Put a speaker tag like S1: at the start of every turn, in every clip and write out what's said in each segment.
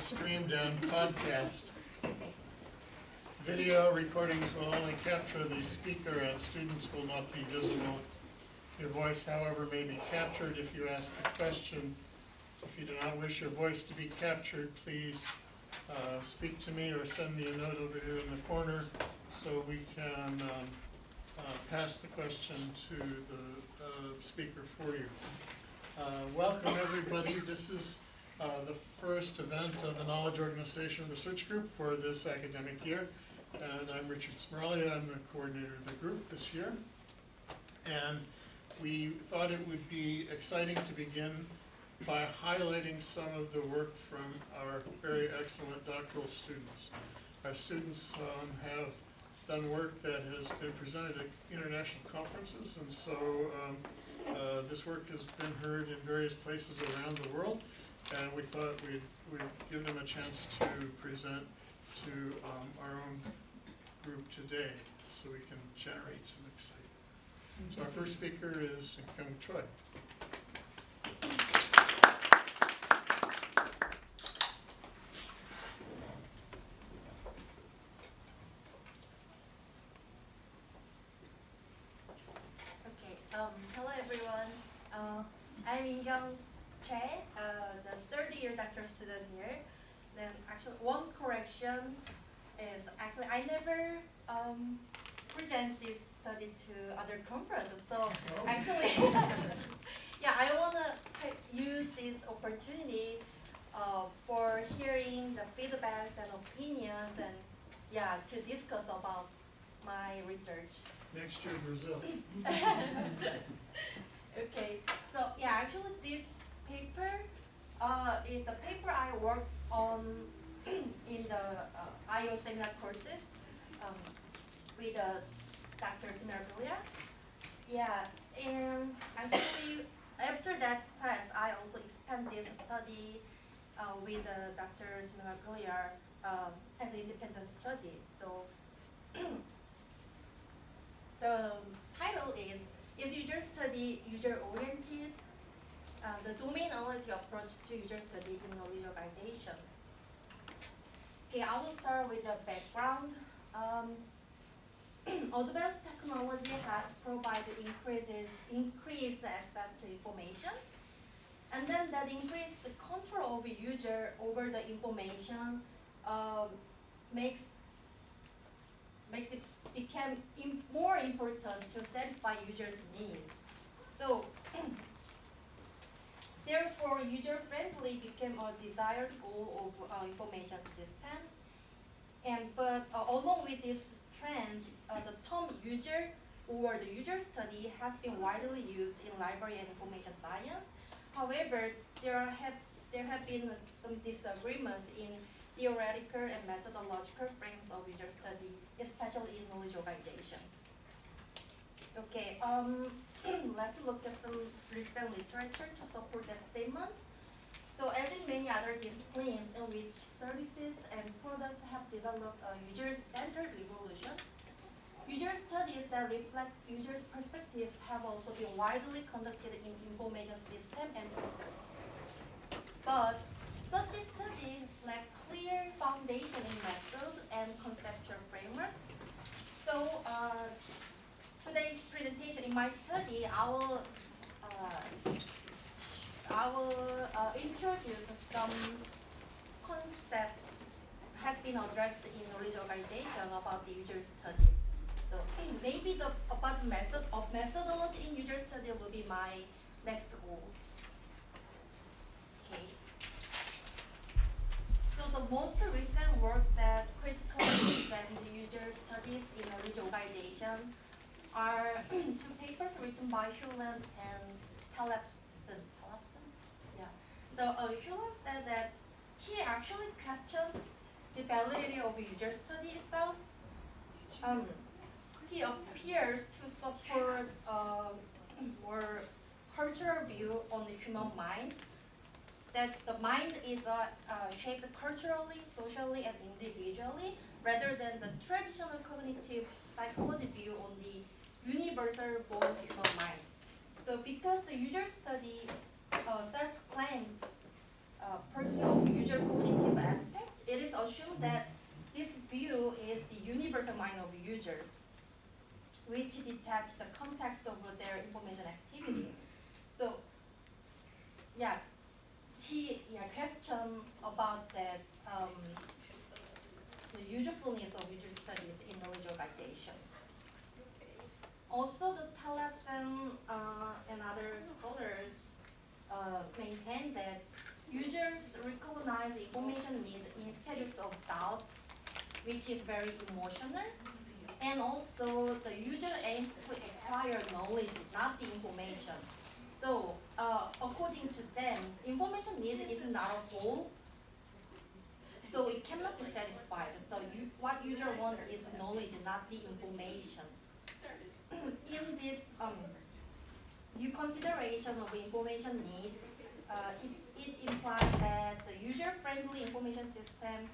S1: streamed and podcast. Video recordings will only capture the speaker and students will not be visible. Your voice, however, may be captured if you ask a question. If you do not wish your voice to be captured, please speak to me or send me a note over here in the corner so we can pass the question to the speaker for you. Welcome everybody. This is the first event of the Knowledge Organization Research Group for this academic year. And I'm Richard Smirali. I'm the coordinator of the group this year. And we thought it would be exciting to begin by highlighting some of the work from our very excellent doctoral students. Our students have done work that has been presented at international conferences, and so this work has been heard in various places around the world, and we thought we'd give them a chance to present to our own group today so we can generate some excitement. So our first speaker is Kyung Choi.
S2: Hello everyone. I'm Kyung Choi, the third-year doctoral student here. Then actually, one correction is I never present this study to other conferences. So actually, yeah, I wanna use this opportunity for hearing the feedbacks and opinions, and yeah, to discuss about my research.
S1: Next year, Brazil.
S2: Okay, so yeah, actually this paper is the paper I worked on in the IO seminar courses with Dr. Smirali. Yeah, and actually after that class, I also expanded this study with Dr. Smirali as an independent study. So the title is User Study User-Oriented? The Domain Analytic Approach to User Study in Knowledge Organization. Okay, I will start with the background. Advanced technology has provided increased access to information, and then that increased the control of the user over the information makes it become more important to satisfy users' needs. So, therefore, user-friendly became a desired goal of information system. But along with this trend, the term user or the user study has been widely used in library and information science. However, there have been some disagreement in theoretical and methodological frames of user study, especially in knowledge organization. Okay, let's look at some recent literature to support that statement. So as in many other disciplines in which services and products have developed a user-centered evolution, user studies that reflect users' perspectives have also been widely conducted in information system and process. But such a study lacks clear foundation in method and conceptual frameworks. So today's presentation in my study, I will introduce some concepts has been addressed in knowledge organization about the user studies. So maybe about methodology in user study will be my next goal. Okay. So the most recent works that critically examine the user studies in knowledge organization are two papers written by Hewland and Talebson. Yeah. The Hewland said that he actually questioned the validity of user study itself. He appears to support more cultural view on the human mind, that the mind is shaped culturally, socially, and individually, rather than the traditional cognitive psychology view on the universal born human mind. So because the user study self-claim pursue user cognitive assume that this view is the universal mind of users, which detach the context of their information activity. So, yeah, question about that the usefulness of user studies in knowledge organization. Also, the Talebson and other scholars maintain that users recognize information need in status of doubt, which is very emotional. And also, the user aims to acquire knowledge, not the information. So, according to them, information need is not a goal, so it cannot be satisfied. So, what user wants is knowledge, not the information. In this due consideration of information need, it implies that the user-friendly information system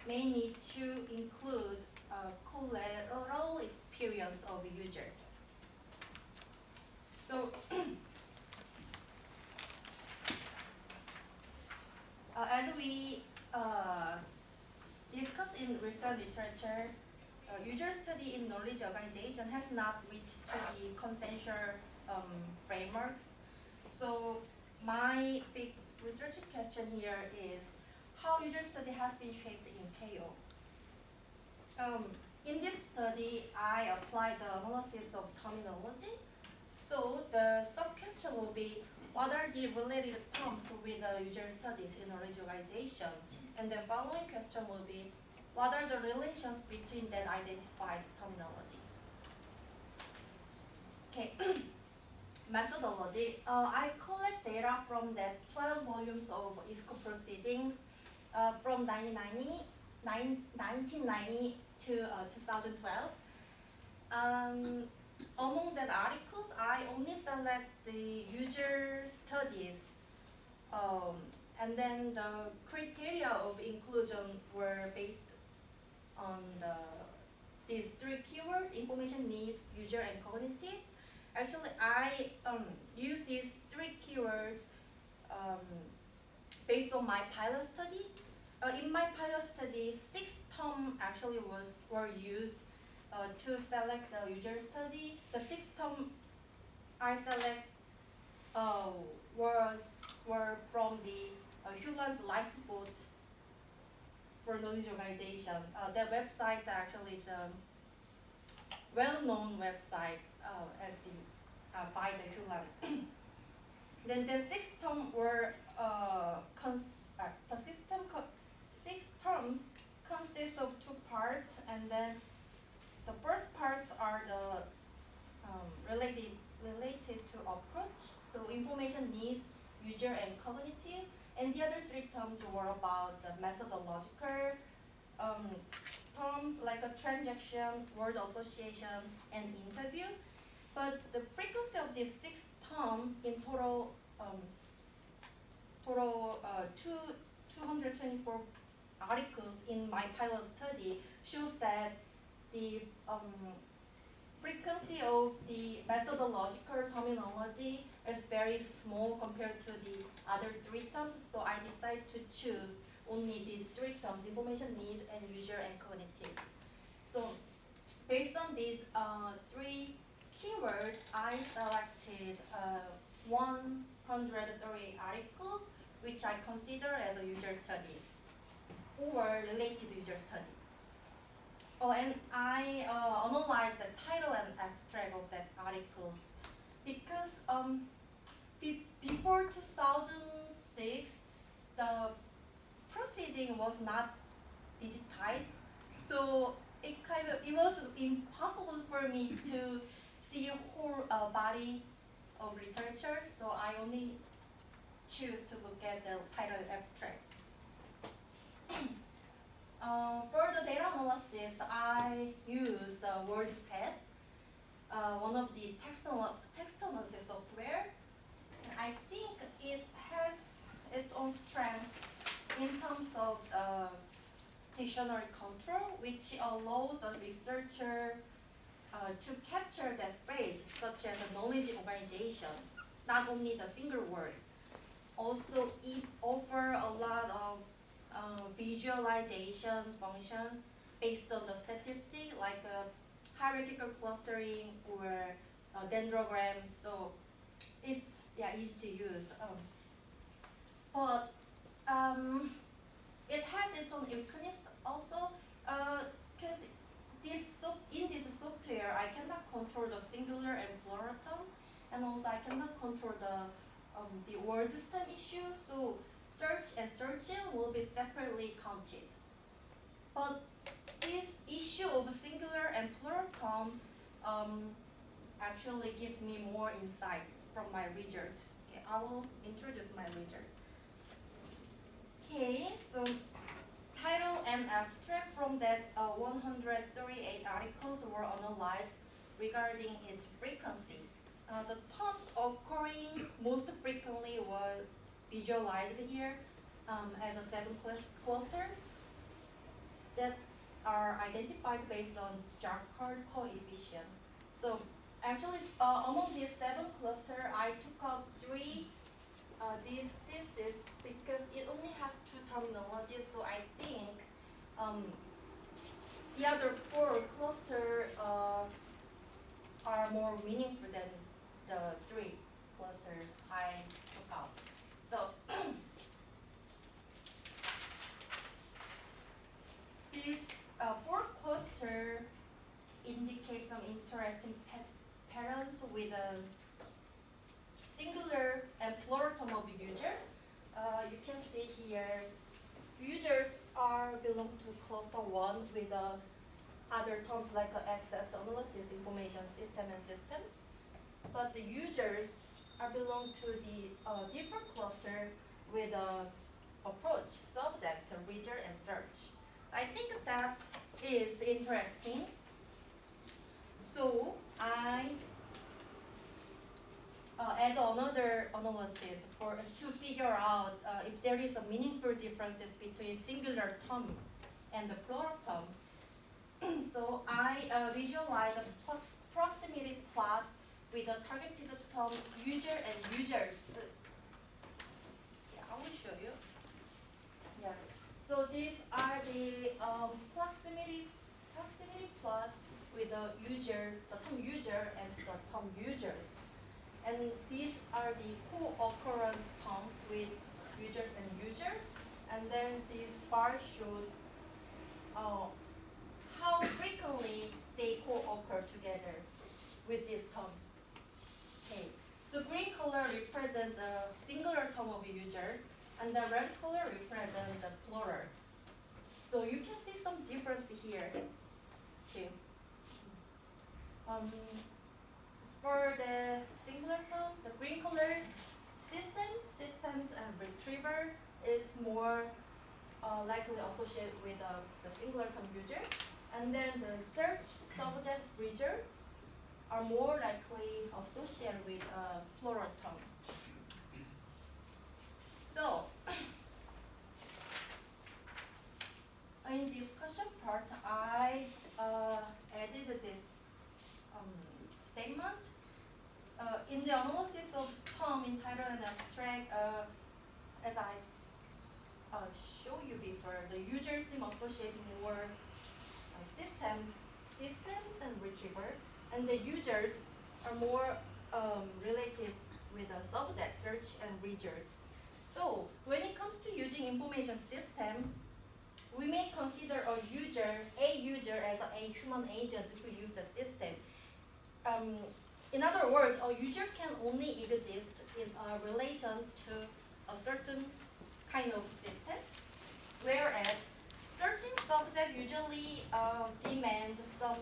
S2: may need to include collateral experience of a user. So, as we discussed in recent literature, user study in knowledge organization has not reached to the consensual frameworks. So my big research question here is how user study has been shaped in KOrg. In this study, I applied the analysis of terminology. So the sub-question will be, what are the related terms with the user studies in knowledge organization? And the following question will be, what are the relations between that identified terminology? Okay, methodology. I collect data from the 12 volumes of ISCO proceedings from 1990 to 2012. Among that articles, I only select the user studies, and then the criteria of inclusion were based on these three keywords: information need, user, and cognitive. Actually, I use these three keywords based on my pilot study. In my pilot study, 6 terms actually were used to select the user study. The 6 terms I select were from the Huland Lifeboat for knowledge organization. Their website actually the well-known website as the by the Huland. Then the 6 terms were six terms consist of 2 parts, and then the first parts are the related to approach, so information needs, user, and cognitive, and the other 3 terms were about the methodological terms like a transaction, word association, and interview. But the frequency of these 6 terms in total 224 articles in my pilot study shows that the frequency of the methodological terminology is very small compared to the other 3 terms, so I decided to choose only these 3 terms: information need, and user, and cognitive. So based on these 3 keywords, I selected 130 articles which I consider as a user studies or related user study. Oh, and I analyzed the title and abstract of that articles because before 2006, the proceeding was not digitized, so it was impossible for me to see a whole body of literature, so I only choose to look at the title and abstract. For the data analysis, I use the WordStat, one of the text analysis software. I think it has its own strengths in terms of dictionary control, which allows the researcher to capture that phrase, such as a knowledge organization, not only the single word. Also, it offers a lot of visualization functions based on the statistic, like hierarchical clustering or dendrograms. So it's easy to use. But it has its own weakness also, because in this software I cannot control the singular and plural term, and also I cannot control the word stem issue. So search and searching will be separately counted. But this issue of singular and plural term actually gives me more insight from my result. Okay, I will introduce my result. Okay, so title and abstract from that 138 articles were analyzed regarding its frequency. The terms occurring most frequently were visualized here as a 7 cluster that are identified based on Jaccard coefficient. So actually, among these 7 clusters, I took out 3. This because it only has 2 terminologies. So I think the other 4 clusters are more meaningful than the 3 clusters I took out. So this 4 cluster indicate some interesting patterns with a singular and plural term of user. You can see here, users belong to cluster 1 with other terms like access, analysis, information, system, and systems. But the users belong to the different cluster with approach, subject, reader, and search. I think that is interesting. So I add another analysis to figure out if there is a meaningful differences between singular term and the plural term. So I visualize a proximity plot with a targeted term user and users. I will show you. So these are the proximity plot with the term user and the term users. And these are the co-occurrence terms with users and users. And then this bar shows how frequently they co-occur together with these terms. Okay. So green color represents the singular term of a user, and the red color represents the plural. So you can see some difference here. Okay. For the singular term, the green color systems and retriever is more likely associated with the singular term user. And then the search, subject, reader are more likely associated with plural term. So, in discussion part, I added this statement. In the analysis of term in title and abstract, as I showed you before, the users seem associated more systems and retriever, and the users are more related with a subject, search, and reader. So when it comes to using information systems, we may consider a user as a human agent who uses the system. In other words, a user can only exist in relation to a certain kind of system, whereas certain subject usually demands some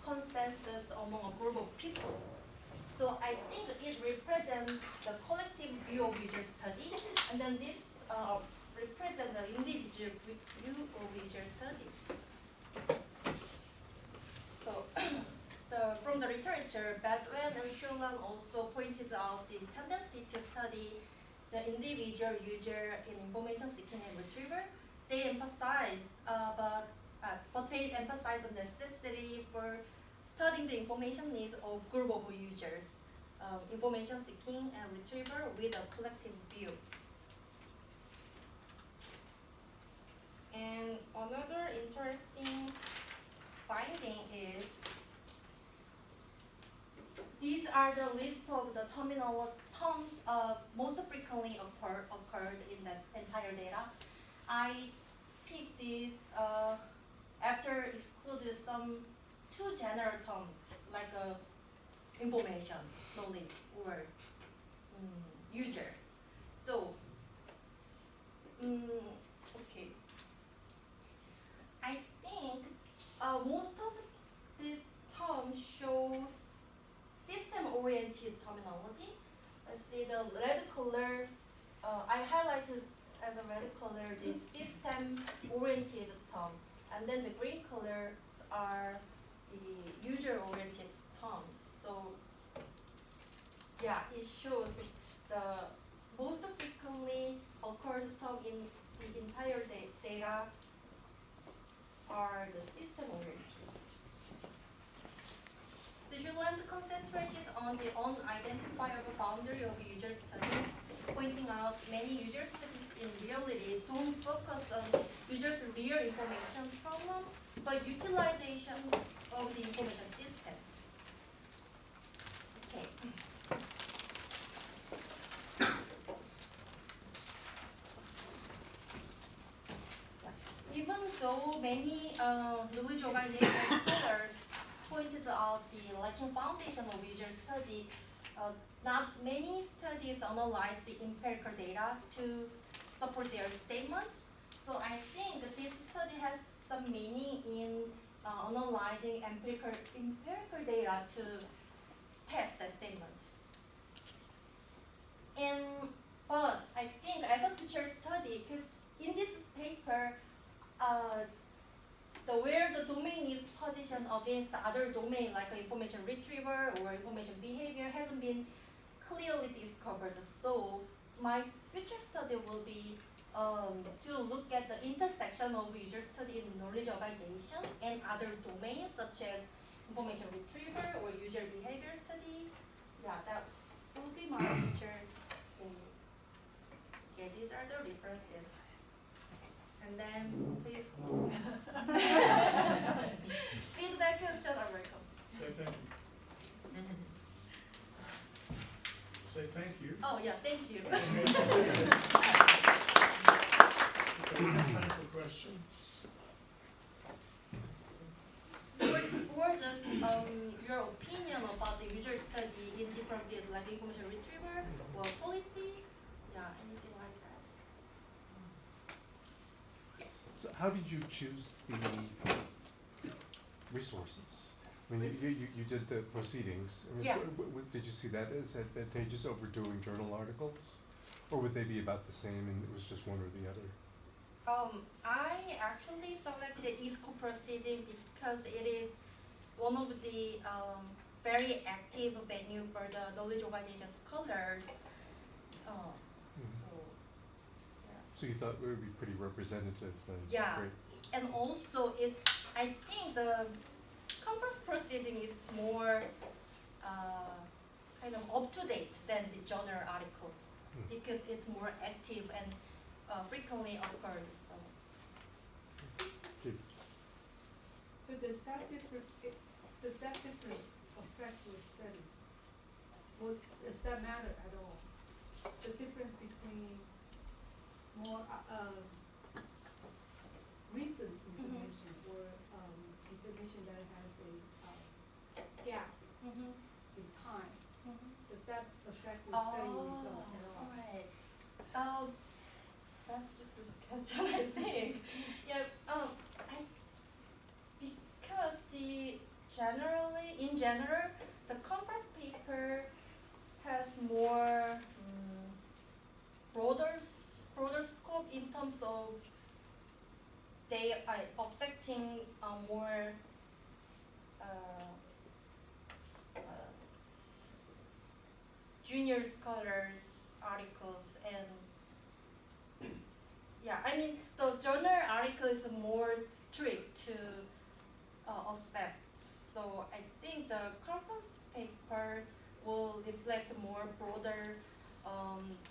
S2: consensus among a group of people. So I think it represents the collective view of user study, and then this represents the individual view of user studies. So from the literature, Badwen and Hurlan also pointed out the tendency to study the individual user in information seeking and retrieval. They emphasized, but they emphasized the necessity for studying the information needs of group of users, information seeking and retrieval with a collective view. And another interesting finding is these are the list of the terms most frequently occurred in the entire data. I picked these after excluded some two general terms like information, knowledge, or user. So, okay. I think most of these terms shows system-oriented terminology. Let's see the red color. I highlighted as a red color the system-oriented term, and then the green colors are the user-oriented terms. So, yeah, it shows the most frequently occurs term in the entire data are the system-oriented. The Hewland concentrated on the unidentifiable boundary of user studies, pointing out many user studies in reality don't focus on users' real information problem, but utilization of the information system. Okay. Even though many knowledge organization scholars pointed out the lacking foundation of user study, not many studies analyze the empirical data to support their statements. So I think that this study has some meaning in analyzing empirical data to test the statements. But I think as a future study, because in this paper, where the domain is positioned against the other domain, like information retrieval or information behavior, hasn't been clearly discovered. So my future study will be to look at the intersection of user study in knowledge organization and other domains such as information retrieval or user behavior study. Yeah, that will be my future goal. Okay, these are the references. And then please feedback questions are welcome.
S1: Say thank you. Say thank you.
S2: Oh yeah, thank you.
S1: Okay, we have time for questions.
S2: Or just your opinion about the user study in different fields like information retrieval or policy. Yeah, anything like that.
S3: So how did you choose the resources? I mean, you did the proceedings. I mean,
S2: Yeah.
S3: Did you see that as advantageous over doing journal articles? Or would they be about the same and it was just one or the other?
S2: I actually selected ISCO proceeding because it is one of the very active venue for the knowledge organization scholars. So, yeah.
S3: So you thought it would be pretty representative then?
S2: Yeah.
S3: Great.
S2: And also I think the conference proceeding is more kind of up to date than the journal articles because it's more active and frequently occurs. So.
S3: Good.
S4: But does that difference affect your study? Or does that matter at all? The difference between more recent information or information that has a gap in time, does that affect your study result at all?
S2: Right. That's a good question, I think. Yeah. Because in general, the conference paper has more broader scope in terms of they are affecting more junior scholars articles and yeah, I mean the journal article is more strict to accept. So I think the conference paper will reflect more broader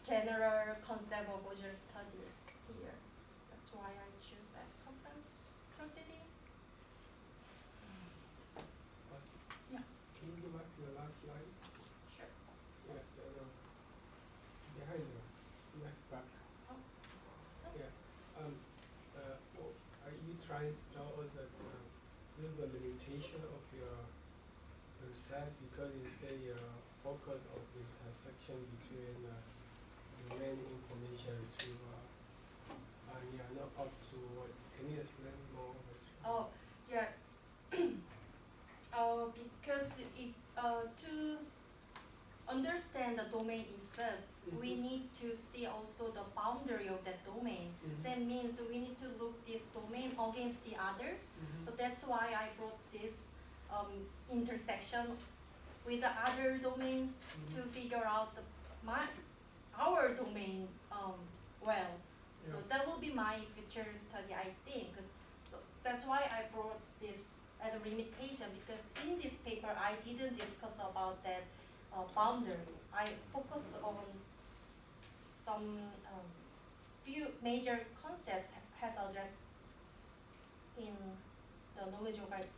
S2: general concept of user studies here. That's why I choose that.
S5: trying to tell us that this is a limitation of your research because you say focus of the intersection between domain information to and you are not up to what? Can you explain more?
S2: Oh, yeah. Because it, to understand the domain itself, we need to see also the boundary of that domain. That means we need to look this domain against the others. So that's why I brought this intersection with the other domains to figure out our domain well. So that will be my future study, I think. So that's why I brought this as a limitation, because in this paper I didn't discuss about that boundary. I focus on some few major concepts has addressed in the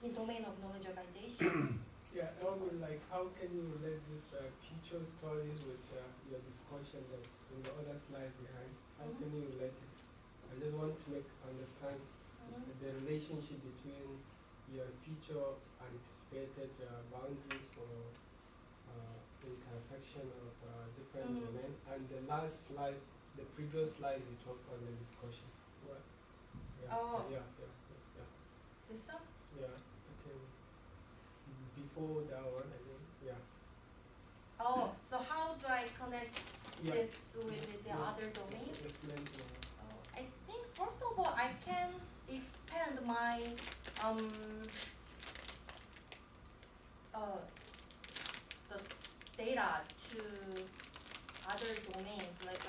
S2: in domain of knowledge organization.
S5: Yeah, I would like, how can you relate this future studies with your discussion that in the other slides behind? How can you relate it? I just want to understand the relationship between your future anticipated boundaries for intersection of different domains and the last slides, the previous slides you talked on the discussion. What? Yeah.
S2: This one?
S5: Yeah, I think before that one, I think, yeah.
S2: Oh, so how do I connect
S5: Yeah.
S2: this with the other domains?
S5: Explain
S2: I think first of all I can expand my the data to other domains. Like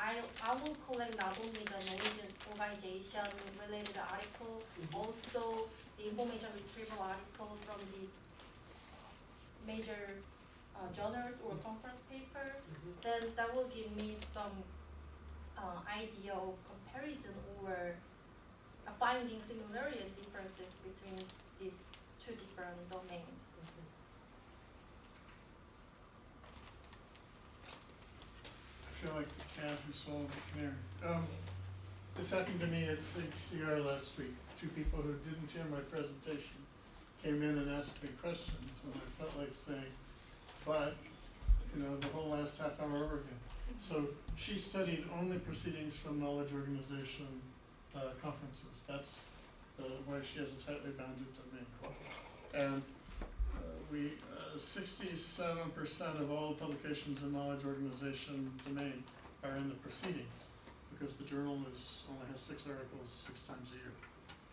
S2: I will collect not only the knowledge organization related article, also the information retrieval article from the major journals or conference paper. Then that will give me some idea of comparison or finding similarity and differences between these two different domains.
S1: I feel like the cat who swallowed the canary. This happened to me at CR last week. Two people who didn't hear my presentation came in and asked me questions, and I felt like saying, but, the whole last half hour over again. So she studied only proceedings from knowledge organization conferences. That's why she has a tightly bounded domain. And 67% of all publications in knowledge organization domain are in the proceedings, because the journal only has 6 articles 6 times a year.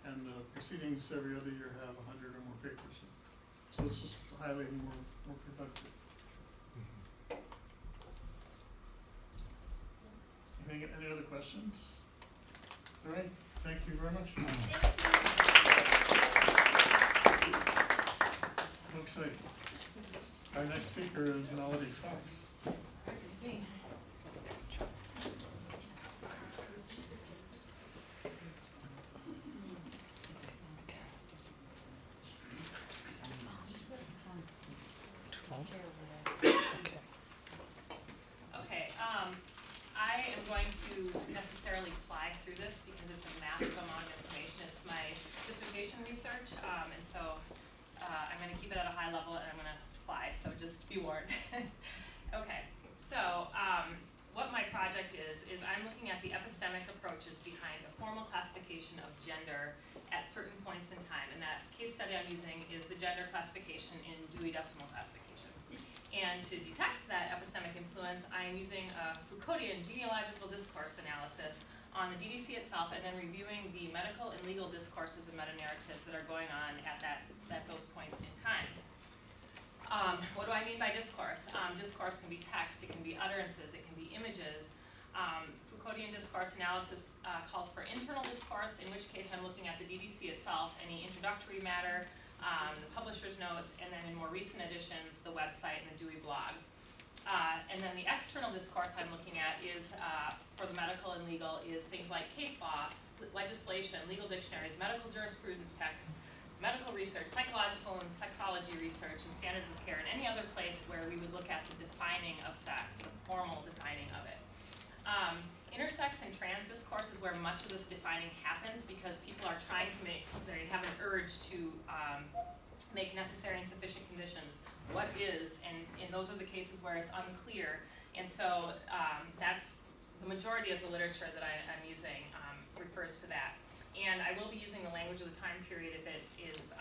S1: And the proceedings every other year have 100 or more papers. So it's just highly more productive. Any other questions? All right, thank you very much. Looks like our next speaker is Melody Fox.
S6: It's me. Okay, I am going to necessarily fly through this because it's a massive amount of information. It's my dissertation research, and so I'm going to keep it at a high level and I'm going to fly, so just be warned. Okay, so what my project is I'm looking at the epistemic approaches behind a formal classification of gender at certain points in time, and that case study I'm using is the gender classification in Dewey Decimal Classification. And to detect that epistemic influence, I am using a Foucauldian genealogical discourse analysis on the DDC itself, and then reviewing the medical and legal discourses and meta-narratives that are going on at those points in time. What do I mean by discourse? Discourse can be text, it can be utterances, it can be images. Foucauldian discourse analysis calls for internal discourse, in which case I'm looking at the DDC itself, any introductory matter, the publisher's notes, and then in more recent editions, the website and the Dewey blog. And then the external discourse I'm looking at is, for the medical and legal, is things like case law, legislation, legal dictionaries, medical jurisprudence texts, medical research, psychological and sexology research, and standards of care, and any other place where we would look at the defining of sex, the formal defining of it. Intersex and trans discourse is where much of this defining happens because people are trying to they have an urge to make necessary and sufficient conditions. What is, and those are the cases where it's unclear. And so that's the majority of the literature that I'm using refers to that. And I will be using the language of the time period if it is,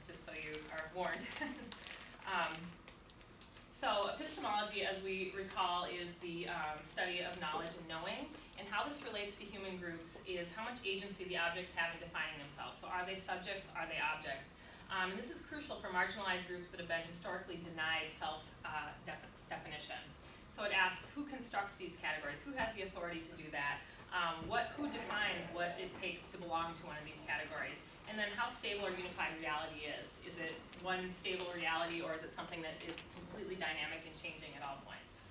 S6: just so you are warned. So epistemology, as we recall, is the study of knowledge and knowing. And how this relates to human groups is how much agency the objects have in defining themselves. So are they subjects, are they objects? And this is crucial for marginalized groups that have been historically denied self-definition. So it asks, who constructs these categories? Who has the authority to do that? Who defines what it takes to belong to one of these categories? And then how stable or unified reality is. Is it one stable reality, or is it something that is completely dynamic and changing at all points?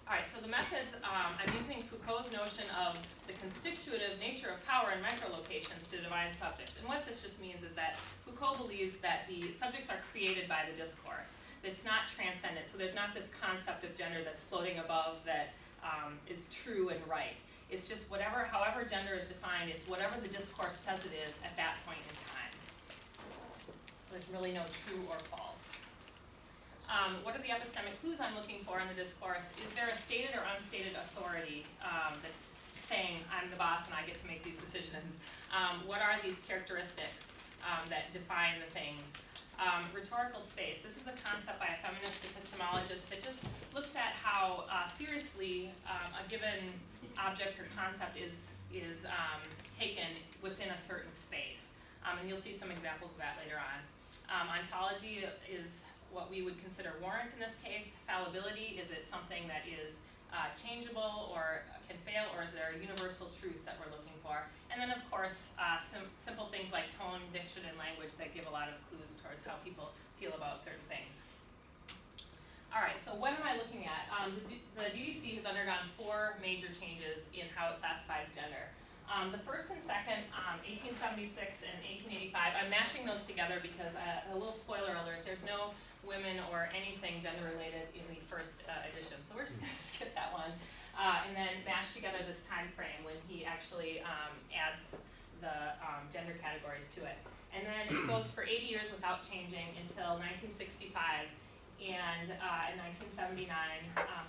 S6: All right, so the methods, I'm using Foucault's notion of the constitutive nature of power in microlocations to define subjects. And what this just means is that Foucault believes that the subjects are created by the discourse. It's not transcendent, so there's not this concept of gender that's floating above that is true and right. It's just however gender is defined, it's whatever the discourse says it is at that point in time. So there's really no true or false. What are the epistemic clues I'm looking for in the discourse? Is there a stated or unstated authority that's saying I'm the boss and I get to make these decisions? What are these characteristics that define the things? Rhetorical space. This is a concept by a feminist epistemologist that just looks at how seriously a given object or concept is taken within a certain space. And you'll see some examples of that later on. Ontology is what we would consider warrant in this case. Fallibility, is it something that is changeable or can fail, or is there a universal truth that we're looking for? And then of course, simple things like tone, diction, and language that give a lot of clues towards how people feel about certain things. All right, so what am I looking at? The DDC has undergone 4 major changes in how it classifies gender. The first and second, 1876 and 1885, I'm mashing those together because, a little spoiler alert, there's no women or anything gender-related in the first edition, so we're just going to skip that one. And then mash together this time frame when he actually adds the gender categories to it. And then it goes for 80 years without changing until 1965. And in 1979,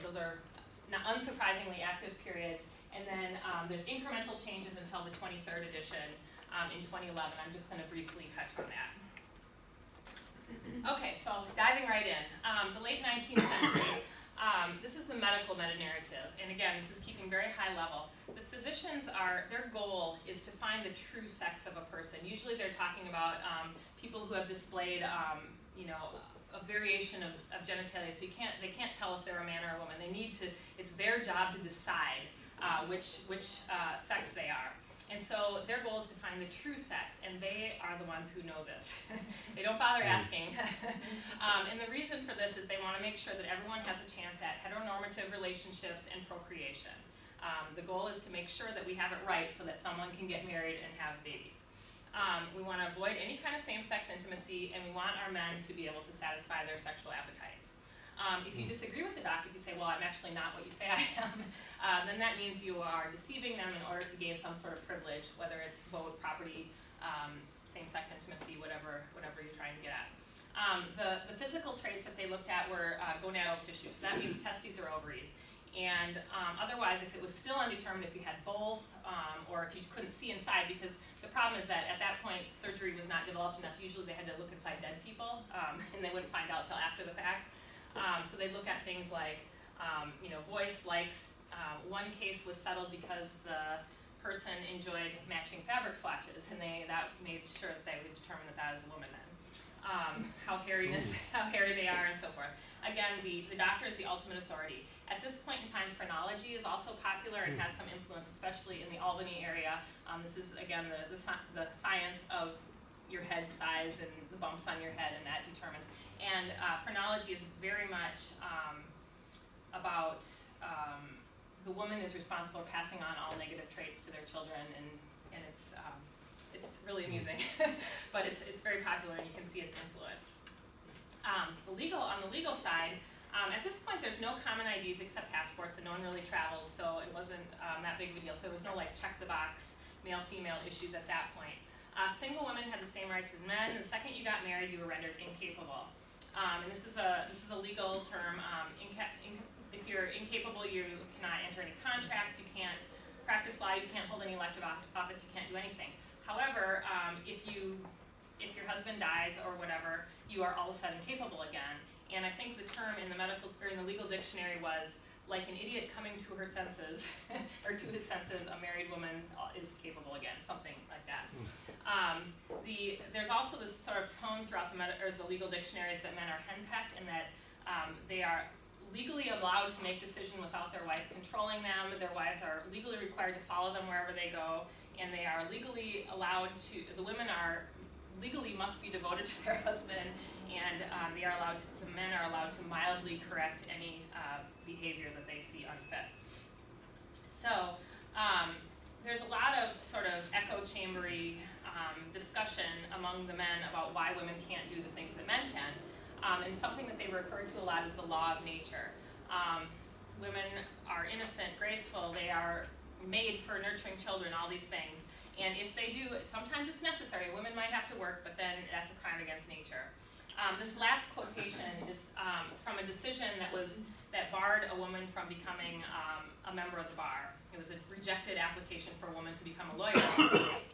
S6: those are unsurprisingly active periods. And then there's incremental changes until the 23rd edition in 2011. I'm just going to briefly touch on that. Okay, so diving right in. The late 19th century, this is the medical meta-narrative. And again, this is keeping very high level. The physicians their goal is to find the true sex of a person. Usually they're talking about people who have displayed, a variation of genitalia, so they can't tell if they're a man or a woman. It's their job to decide which sex they are. And so their goal is to find the true sex, and they are the ones who know this. They don't bother asking. And the reason for this is they want to make sure that everyone has a chance at heteronormative relationships and procreation. The goal is to make sure that we have it right so that someone can get married and have babies. We want to avoid any kind of same-sex intimacy, and we want our men to be able to satisfy their sexual appetites. If you disagree with the doc, if you say, well, I'm actually not what you say I am, then that means you are deceiving them in order to gain some sort of privilege, whether it's vote, property, same-sex intimacy, whatever you're trying to get at. The physical traits that they looked at were gonadal tissue, so that means testes or ovaries. And otherwise, if it was still undetermined if you had both, or if you couldn't see inside, because the problem is that at that point, surgery was not developed enough. Usually they had to look inside dead people, and they wouldn't find out till after the fact. So they look at things like, voice, likes. One case was settled because the person enjoyed matching fabric swatches, and that made sure that they would determine that was a woman then. How hairy they are, and so forth. Again, the doctor is the ultimate authority. At this point in time, phrenology is also popular and has some influence, especially in the Albany area. This is, again, the science of your head size and the bumps on your head, and that determines. And phrenology is very much about the woman is responsible for passing on all negative traits to their children, and it's really amusing, but it's very popular, and you can see its influence. On the legal side, at this point there's no common IDs except passports, and no one really traveled, so it wasn't that big of a deal. So there was no check the box male-female issues at that point. Single women had the same rights as men, and the second you got married, you were rendered incapable. And this is a legal term. If you're incapable, you cannot enter any contracts, you can't practice law, you can't hold any elective office, you can't do anything. However, if your husband dies or whatever, you are all of a sudden capable again. And I think the term in the legal dictionary was like an idiot coming to her senses, or to his senses, a married woman is capable again, something like that. There's also this sort of tone throughout the legal dictionaries that men are henpecked, and that they are legally allowed to make decisions without their wife controlling them. Their wives are legally required to follow them wherever they go, and they are legally allowed to, the women are legally must be devoted to their husband, and the men are allowed to mildly correct any behavior that they see unfit. So there's a lot of sort of echo chambery discussion among the men about why women can't do the things that men can. And something that they refer to a lot is the law of nature. Women are innocent, graceful, they are made for nurturing children, all these things. And if they do, sometimes it's necessary. Women might have to work, but then that's a crime against nature. This last quotation is from a decision that barred a woman from becoming a member of the bar. It was a rejected application for a woman to become a lawyer.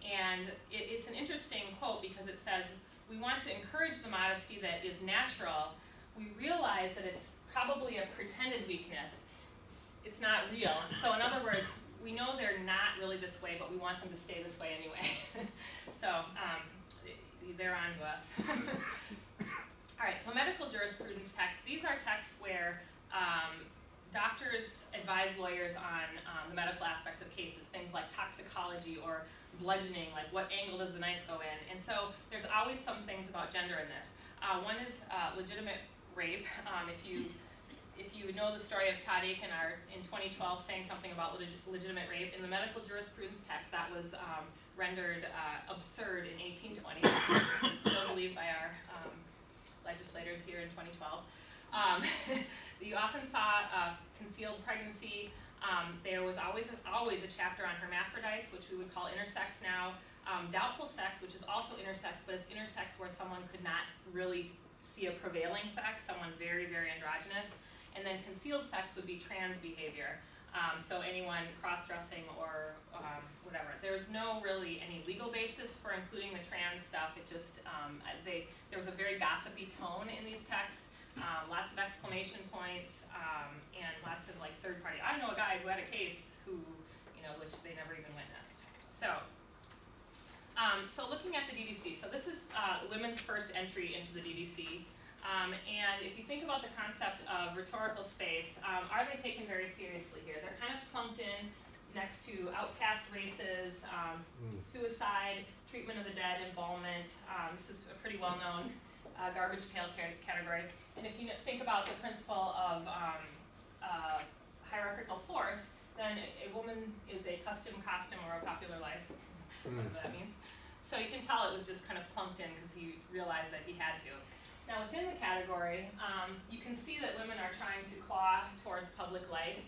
S6: And it's an interesting quote because it says, "We want to encourage the modesty that is natural. We realize that it's probably a pretended weakness. It's not real." So in other words, we know they're not really this way, but we want them to stay this way anyway. So they're on to us. All right, so medical jurisprudence texts. These are texts where doctors advise lawyers on the medical aspects of cases, things like toxicology or bludgeoning, like what angle does the knife go in. And so there's always some things about gender in this. One is legitimate rape. If you know the story of Todd Aiken in 2012 saying something about legitimate rape, in the medical jurisprudence text that was rendered absurd in 1820. It's still believed by our legislators here in 2012. You often saw concealed pregnancy. There was always a chapter on hermaphrodites, which we would call intersex now. Doubtful sex, which is also intersex, but it's intersex where someone could not really see a prevailing sex, someone very, very androgynous. And then concealed sex would be trans behavior. So anyone cross-dressing or whatever. There's no really any legal basis for including the trans stuff. It just, there was a very gossipy tone in these texts. Lots of exclamation points, and lots of like third party. I know a guy who had a case who, which they never even witnessed. So looking at the DDC. So this is women's first entry into the DDC. And if you think about the concept of rhetorical space, are they taken very seriously here? They're kind of clumped in next to outcast races, suicide, treatment of the dead, embalmment. This is a pretty well-known garbage pail category. And if you think about the principle of hierarchical force, then a woman is a costume or a popular life, whatever that means. So you can tell it was just kind of plunked in because he realized that he had to. Now within the category, you can see that women are trying to claw towards public life.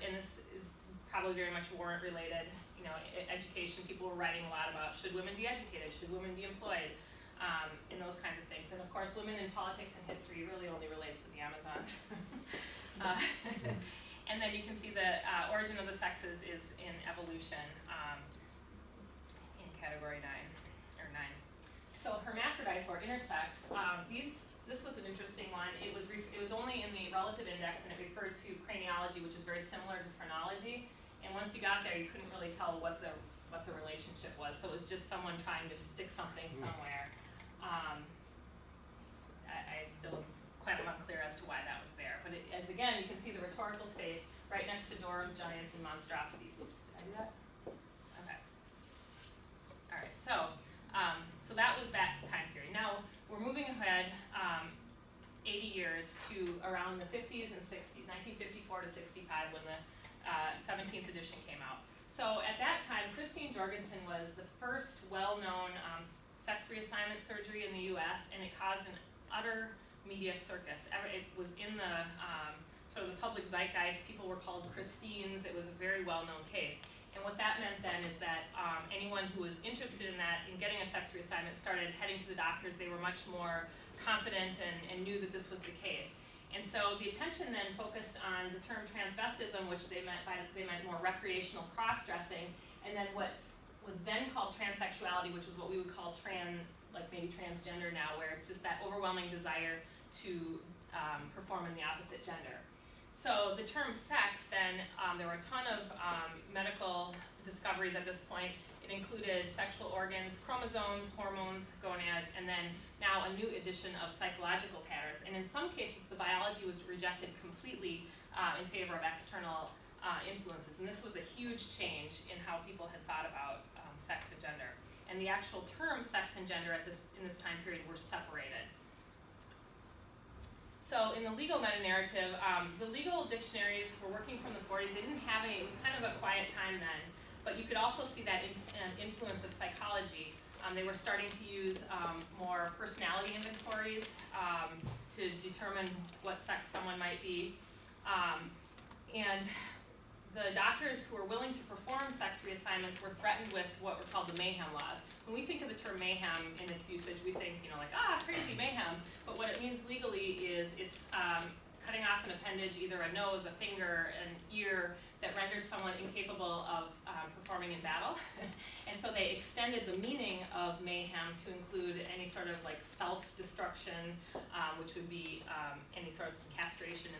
S6: And this is probably very much warrant related. Education, people were writing a lot about should women be educated, should women be employed, and those kinds of things. And of course, women in politics and history really only relates to the Amazons. And then you can see the origin of the sexes is in evolution in category 9. So hermaphrodites or intersex, this was an interesting one. It was only in the relative index, and it referred to craniology, which is very similar to phrenology. And once you got there, you couldn't really tell what the relationship was. So it was just someone trying to stick something somewhere. I still kind of unclear as to why that was there. But as again, you can see the rhetorical space right next to dwarves, giants, and monstrosities. Oops, did I do that? Okay. All right. So that was that time period. Now we're moving ahead 80 years to around the 50s and 60s, 1954 to 65, when the 17th edition came out. So at that time, Christine Jorgensen was the first well-known sex reassignment surgery in the U.S., and it caused an utter media circus. It was in the sort of the public zeitgeist. People were called Christines. It was a very well-known case. And what that meant then is that anyone who was interested in that, in getting a sex reassignment, started heading to the doctors. They were much more confident and knew that this was the case. And so the attention then focused on the term transvestism, which they meant more recreational cross-dressing, and then what was then called transsexuality, which was what we would call maybe transgender now, where it's just that overwhelming desire to perform in the opposite gender. So the term sex then, there were a ton of medical discoveries at this point. It included sexual organs, chromosomes, hormones, gonads, and then now a new addition of psychological patterns. And in some cases, the biology was rejected completely in favor of external influences. And this was a huge change in how people had thought about sex and gender. And the actual terms sex and gender in this time period were separated. So in the legal meta-narrative, the legal dictionaries were working from the 40s. They didn't have any, it was kind of a quiet time then. But you could also see that influence of psychology. They were starting to use more personality inventories to determine what sex someone might be. And the doctors who were willing to perform sex reassignments were threatened with what were called the mayhem laws. When we think of the term mayhem in its usage, we think, crazy mayhem. But what it means legally is it's cutting off an appendage, either a nose, a finger, an ear, that renders someone incapable of performing in battle. And so they extended the meaning of mayhem to include any sort of self-destruction, which would be any sort of castration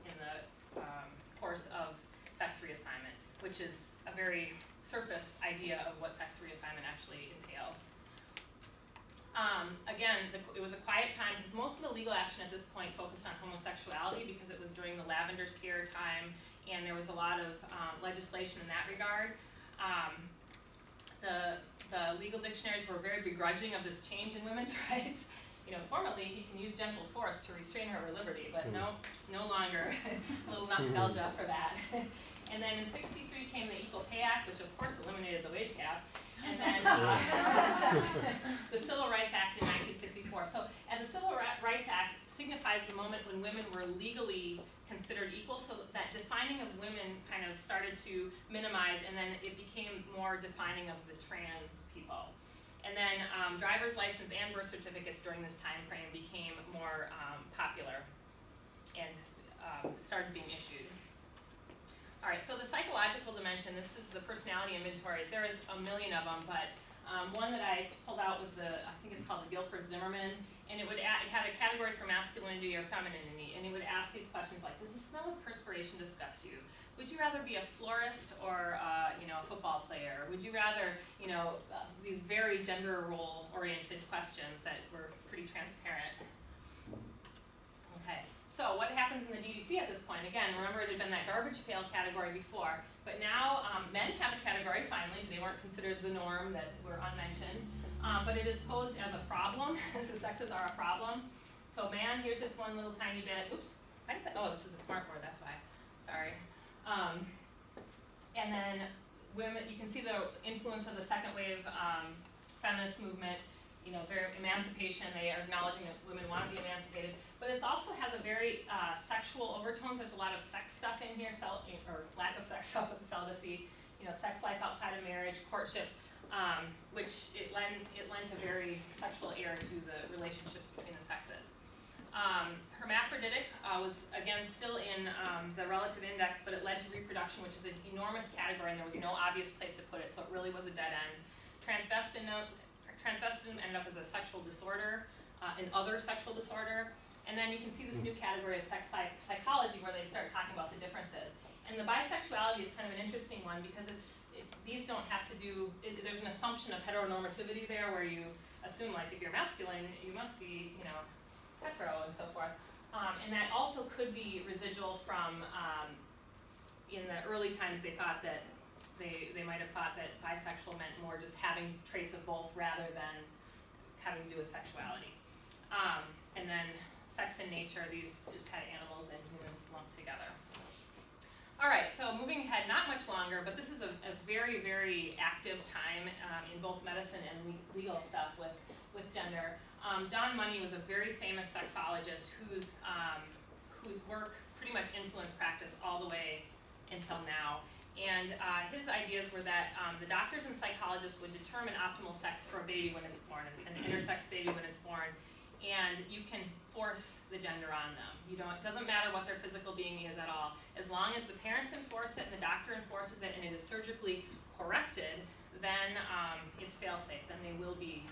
S6: in the course of sex reassignment, which is a very surface idea of what sex reassignment actually entails. Again, it was a quiet time because most of the legal action at this point focused on homosexuality because it was during the Lavender Scare time, and there was a lot of legislation in that regard. The legal dictionaries were very begrudging of this change in women's rights. Formerly he can use gentle force to restrain her liberty, but no longer. A little nostalgia for that. And then in '63 came the Equal Pay Act, which of course eliminated the wage gap. And then the Civil Rights Act in 1964. So, and the Civil Rights Act signifies the moment when women were legally considered equal, so that defining of women kind of started to minimize, and then it became more defining of the trans people. And then driver's license and birth certificates during this time frame became more popular and started being issued. All right, so the psychological dimension, this is the personality inventories. There is a million of them, but one that I pulled out was I think it's called the Guilford-Zimmerman, and it had a category for masculinity or femininity, and it would ask these questions like, does the smell of perspiration disgust you? Would you rather be a florist or a football player? Would you rather, these very gender role-oriented questions that were pretty transparent. Okay, so what happens in the DDC at this point? Again, remember it had been that garbage pail category before, but now men have a category finally. They weren't considered the norm, that were unmentioned, but it is posed as a problem. The sexes are a problem. So man, here's its one little tiny bit. Oops, this is a smart board, that's why, sorry. And then women, you can see the influence of the second wave feminist movement, very emancipation. They are acknowledging that women want to be emancipated, but it also has a very sexual overtones. There's a lot of sex stuff in here, or lack of sex stuff with the celibacy, sex life outside of marriage, courtship, which it lent a very sexual air to the relationships between the sexes. Hermaphroditic was, again, still in the relative index, but it led to reproduction, which is an enormous category, and there was no obvious place to put it, so it really was a dead end. Transvestism ended up as a sexual disorder, an other sexual disorder, and then you can see this new category of sex psychology where they start talking about the differences. And the bisexuality is kind of an interesting one because these don't have to do, there's an assumption of heteronormativity there where you assume, like, if you're masculine, you must be, hetero and so forth. And that also could be residual from, in the early times they thought that, they might have thought that bisexual meant more just having traits of both rather than having to do with sexuality. And then sex and nature, these just had animals and humans lumped together. All right, so moving ahead, not much longer, but this is a very, very active time in both medicine and legal stuff with gender. John Money was a very famous sexologist whose work pretty much influenced practice all the way until now. And his ideas were that the doctors and psychologists would determine optimal sex for a baby when it's born, an intersex baby when it's born, and you can force the gender on them. It doesn't matter what their physical being is at all. As long as the parents enforce it and the doctor enforces it and it is surgically corrected, then it's fail-safe. Then they will be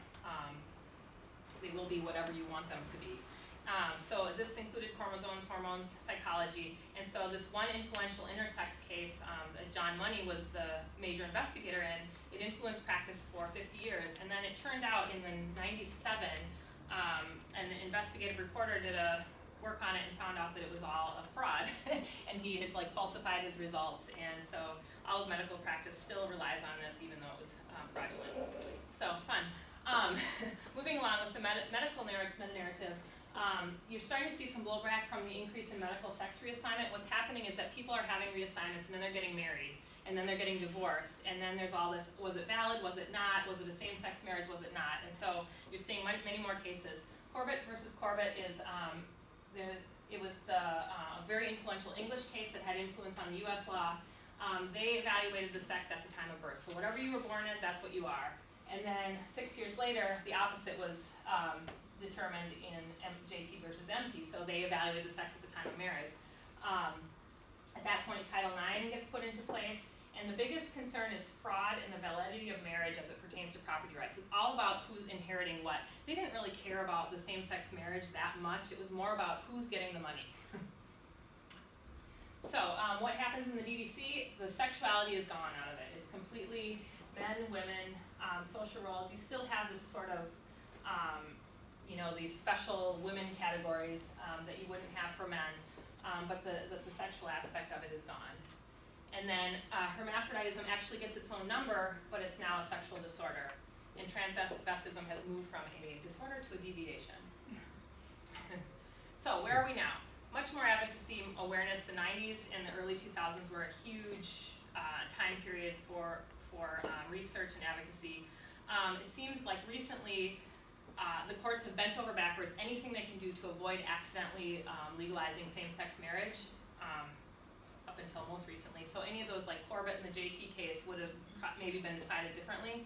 S6: whatever you want them to be. So this included chromosomes, hormones, psychology, and so this one influential intersex case that John Money was the major investigator in, it influenced practice for 50 years, and then it turned out in the 97, an investigative reporter did a work on it and found out that it was all a fraud, and he had falsified his results, and so all of medical practice still relies on this even though it was fraudulent. So fun. Moving along with the medical meta-narrative, you're starting to see some blowback from the increase in medical sex reassignment. What's happening is that people are having reassignments and then they're getting married and then they're getting divorced, and then there's all this, was it valid, was it not, was it a same-sex marriage, was it not? And so you're seeing many more cases. Corbett versus Corbett is, it was the very influential English case that had influence on the US law. They evaluated the sex at the time of birth. So whatever you were born as, that's what you are. And then 6 years later, the opposite was determined in JT versus MT. So they evaluated the sex at the time of marriage. At that point, Title IX gets put into place. And the biggest concern is fraud and the validity of marriage as it pertains to property rights. It's all about who's inheriting what. They didn't really care about the same-sex marriage that much. It was more about who's getting the money. So what happens in the DDC? The sexuality is gone out of it. It's completely men, women, social roles. You still have this sort of, these special women categories that you wouldn't have for men, but the sexual aspect of it is gone. And then hermaphroditism actually gets its own number, but it's now a sexual disorder. And transvestism has moved from a disorder to a deviation. So where are we now? Much more advocacy awareness. The 90s and the early 2000s were a huge time period for research and advocacy. It seems like recently the courts have bent over backwards anything they can do to avoid accidentally legalizing same-sex marriage. Up until most recently. So any of those like Corbett and the JT case would have maybe been decided differently.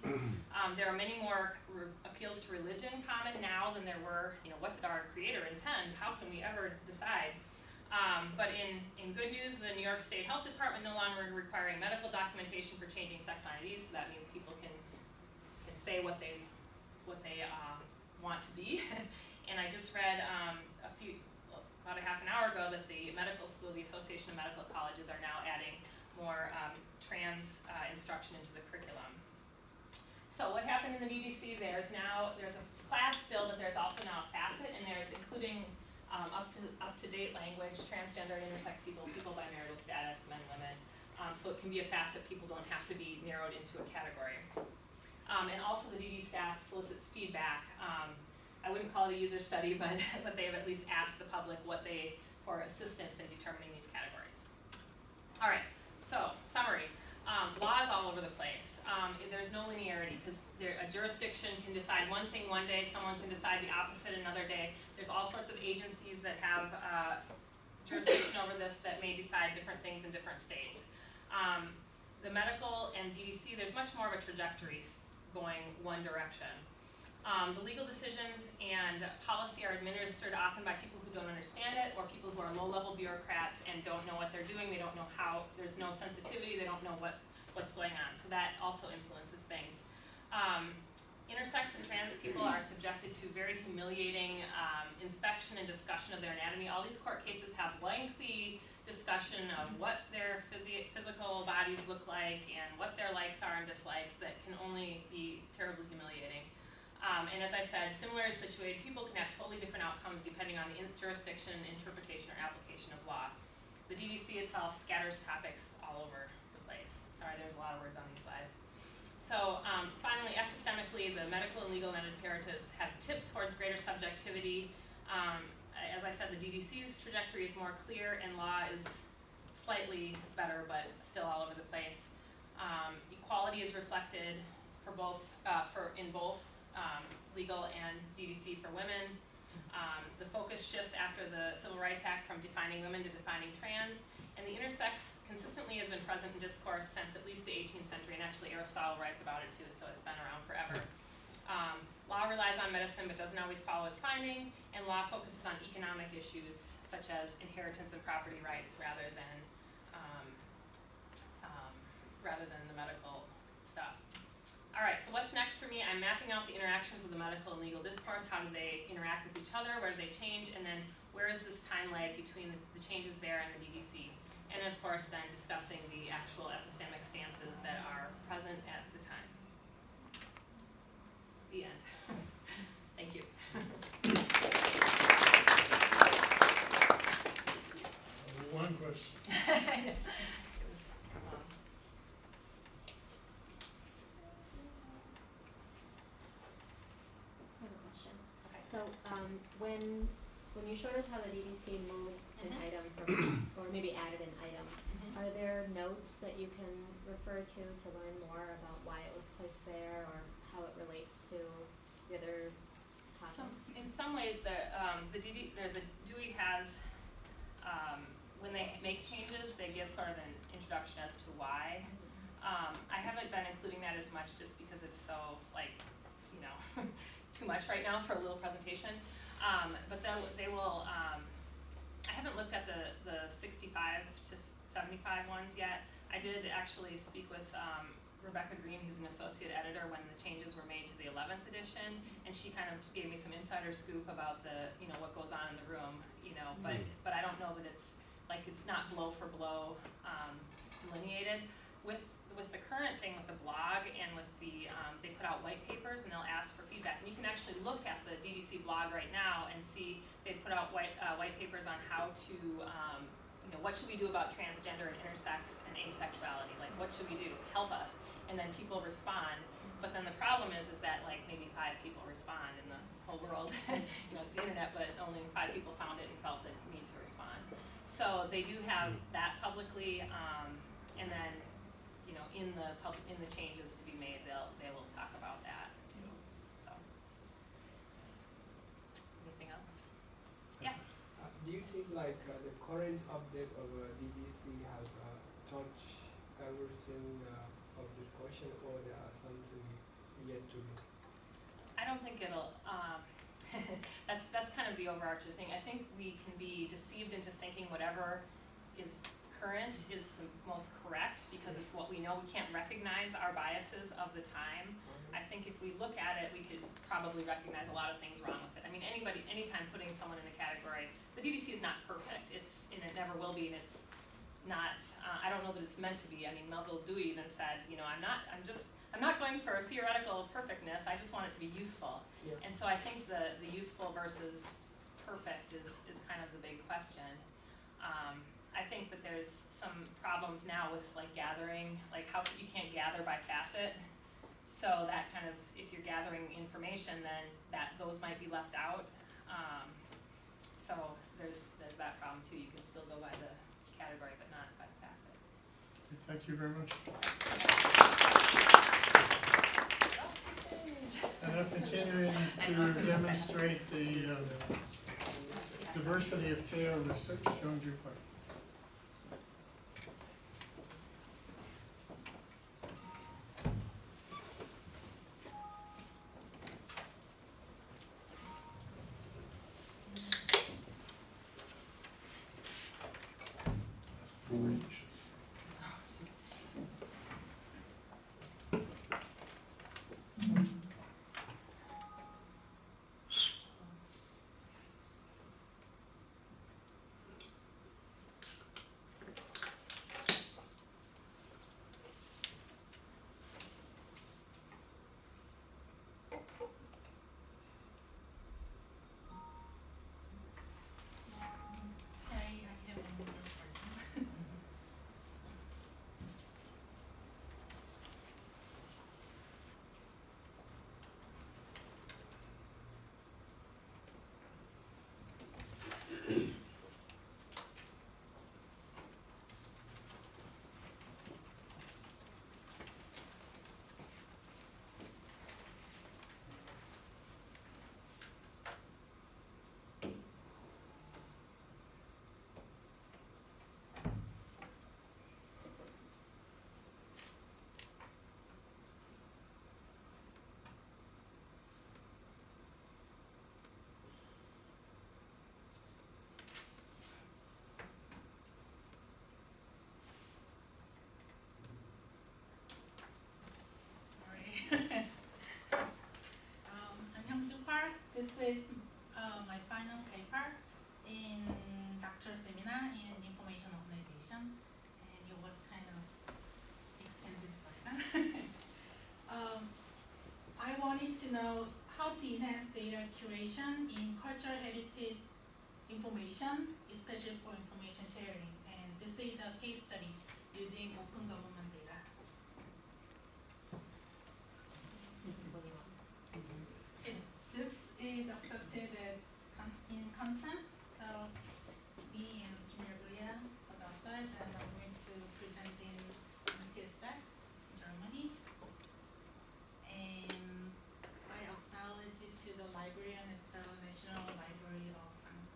S6: There are many more appeals to religion common now than there were, what did our creator intend? How can we ever decide? But in good news, the New York State Health Department no longer requiring medical documentation for changing sex IDs, so that means people can say what they want to be. And I just read about a half an hour ago that the medical school, the Association of Medical Colleges, are now adding more trans instruction into the curriculum. So what happened in the DDC? There's a class still, but there's also now a facet, and there's including up to date language, transgender and intersex people, people by marital status, men, women. So it can be a facet. People don't have to be narrowed into a category. And also the DD staff solicits feedback. I wouldn't call it a user study, but they have at least asked the public for assistance in determining these categories. All right, so summary. Law is all over the place. There's no linearity because a jurisdiction can decide one thing one day, someone can decide the opposite another day. There's all sorts of agencies that have jurisdiction over this that may decide different things in different states. The medical and DDC, there's much more of a trajectory going one direction. The legal decisions and policy are administered often by people who don't understand it or people who are low-level bureaucrats and don't know what they're doing. They don't know how, there's no sensitivity, they don't know what's going on. So that also influences things. Intersex and trans people are subjected to very humiliating inspection and discussion of their anatomy. All these court cases have lengthy discussion of what their physical bodies look like and what their likes are and dislikes that can only be terribly humiliating. And as I said, similarly situated people can have totally different outcomes depending on jurisdiction, interpretation, or application of law. The DDC itself scatters topics all over the place. Sorry, there's a lot of words on these slides. So finally, epistemically, the medical and legal imperatives have tipped towards greater subjectivity. As I said, the DDC's trajectory is more clear and law is slightly better, but still all over the place. Equality is reflected in both legal and DDC for women. The focus shifts after the Civil Rights Act from defining women to defining trans, And the intersex consistently has been present in discourse since at least the 18th century, and actually Aristotle writes about it too, so it's been around forever. Law relies on medicine but doesn't always follow its finding, and law focuses on economic issues such as inheritance and property rights rather than the medical stuff. All right, so what's next for me? I'm mapping out the interactions of the medical and legal discourse. How do they interact with each other? Where do they change? And then where is this time lag between the changes there and the DDC? And of course, then discussing the actual epistemic stances that are present at the time. The end. Thank you.
S1: One question.
S7: I have a question.
S6: Okay.
S7: So, when you showed us how the DDC moved an
S6: Mhm.
S7: item from, or maybe added an item,
S6: Mhm.
S7: are there notes that you can refer to learn more about why it was placed there, or how it relates to the other topic?
S6: In some ways, the DOE has, when they make changes, they give sort of an introduction as to why. I haven't been including that as much just because it's so, like, you know, too much right now for a little presentation. But they will, I haven't looked at the 65 to 75 ones yet. I did actually speak with Rebecca Green, who's an associate editor, when the changes were made to the 11th edition, and she kind of gave me some insider scoop about the, you know, what goes on in the room, you know, but I don't know that it's not blow for blow delineated. With the current thing with the blog and with the, they put out white papers and they'll ask for feedback. And you can actually look at the DDC blog right now and see they put out white papers on how to, you know, what should we do about transgender and intersex and asexuality? Like, what should we do? Help us. And then people respond. But then the problem is that like maybe 5 people respond in the whole world. You know, it's the internet, but only 5 people found it and felt the need to respond. So they do have that publicly, and then, you know, in the changes to be made, they will talk about that too. So, anything else? Yeah.
S5: Do you think like the current update of DDC has touched everything of discussion, or there are something yet to be?
S6: I don't think it'll, that's kind of the overarching thing. I think we can be deceived into thinking whatever is current is the most correct because it's what we know. We can't recognize our biases of the time. I think if we look at it, we could probably recognize a lot of things wrong with it. I mean, anytime putting someone in a category, the DDC is not perfect. And it never will be, and it's not, I don't know that it's meant to be. I mean, Melville Dewey even said, you know, I'm not going for theoretical perfectness, I just want it to be useful.
S5: Yeah.
S6: And so I think the useful versus perfect is kind of the big question. I think that there's some problems now with like gathering, like how you can't gather by facet. So that kind of, if you're gathering information, then those might be left out. So there's that problem too. You can still go by the category, but not by the facet.
S1: Thank you very much. And I'm continuing to demonstrate the diversity of KO research. Youngju Park.
S8: wanted to know how to enhance data curation in cultural heritage information, especially for information sharing. And this is a case study using open government data. And this is accepted as in conference. So me and Smirgoya was outside, and I'm going to present in TSDAC, Germany. And I acknowledge it to the librarian at the National Library of France.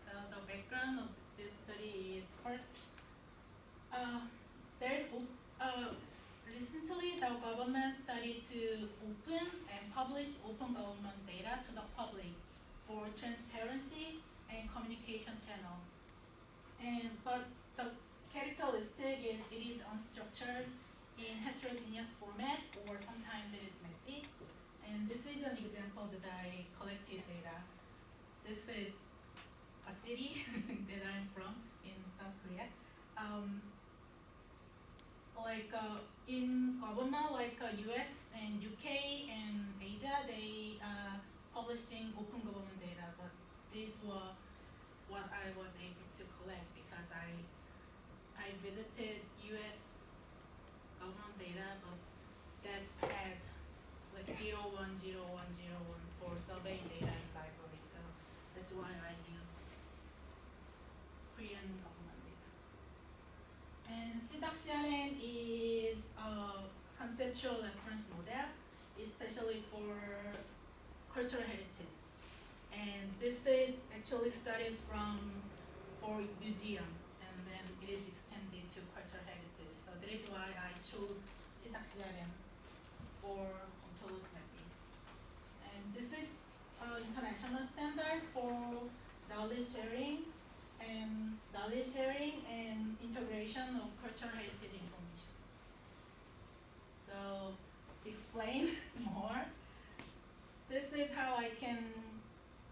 S8: So the background of this study is first, recently the government started to open and publish open government data to the public for transparency and communication channel. But the characteristic is it is unstructured in heterogeneous format, or sometimes it is messy. And this is an example that I collected data. This is a city that I'm from in South Korea. In government, like US and UK and Asia, they publishing open government data, but these were what I was able to collect because I visited US government data, but that had like 010101 for survey data in library, so that's why I used Korean government data. And CDAC-CRN is a conceptual reference model, especially for cultural heritage. And this is actually started for museum, and then it is extended to cultural heritage. So that is why I chose CDAC-CRN for ontology mapping. And this is international standard for knowledge sharing and integration of cultural heritage information. So to explain more, this is how I can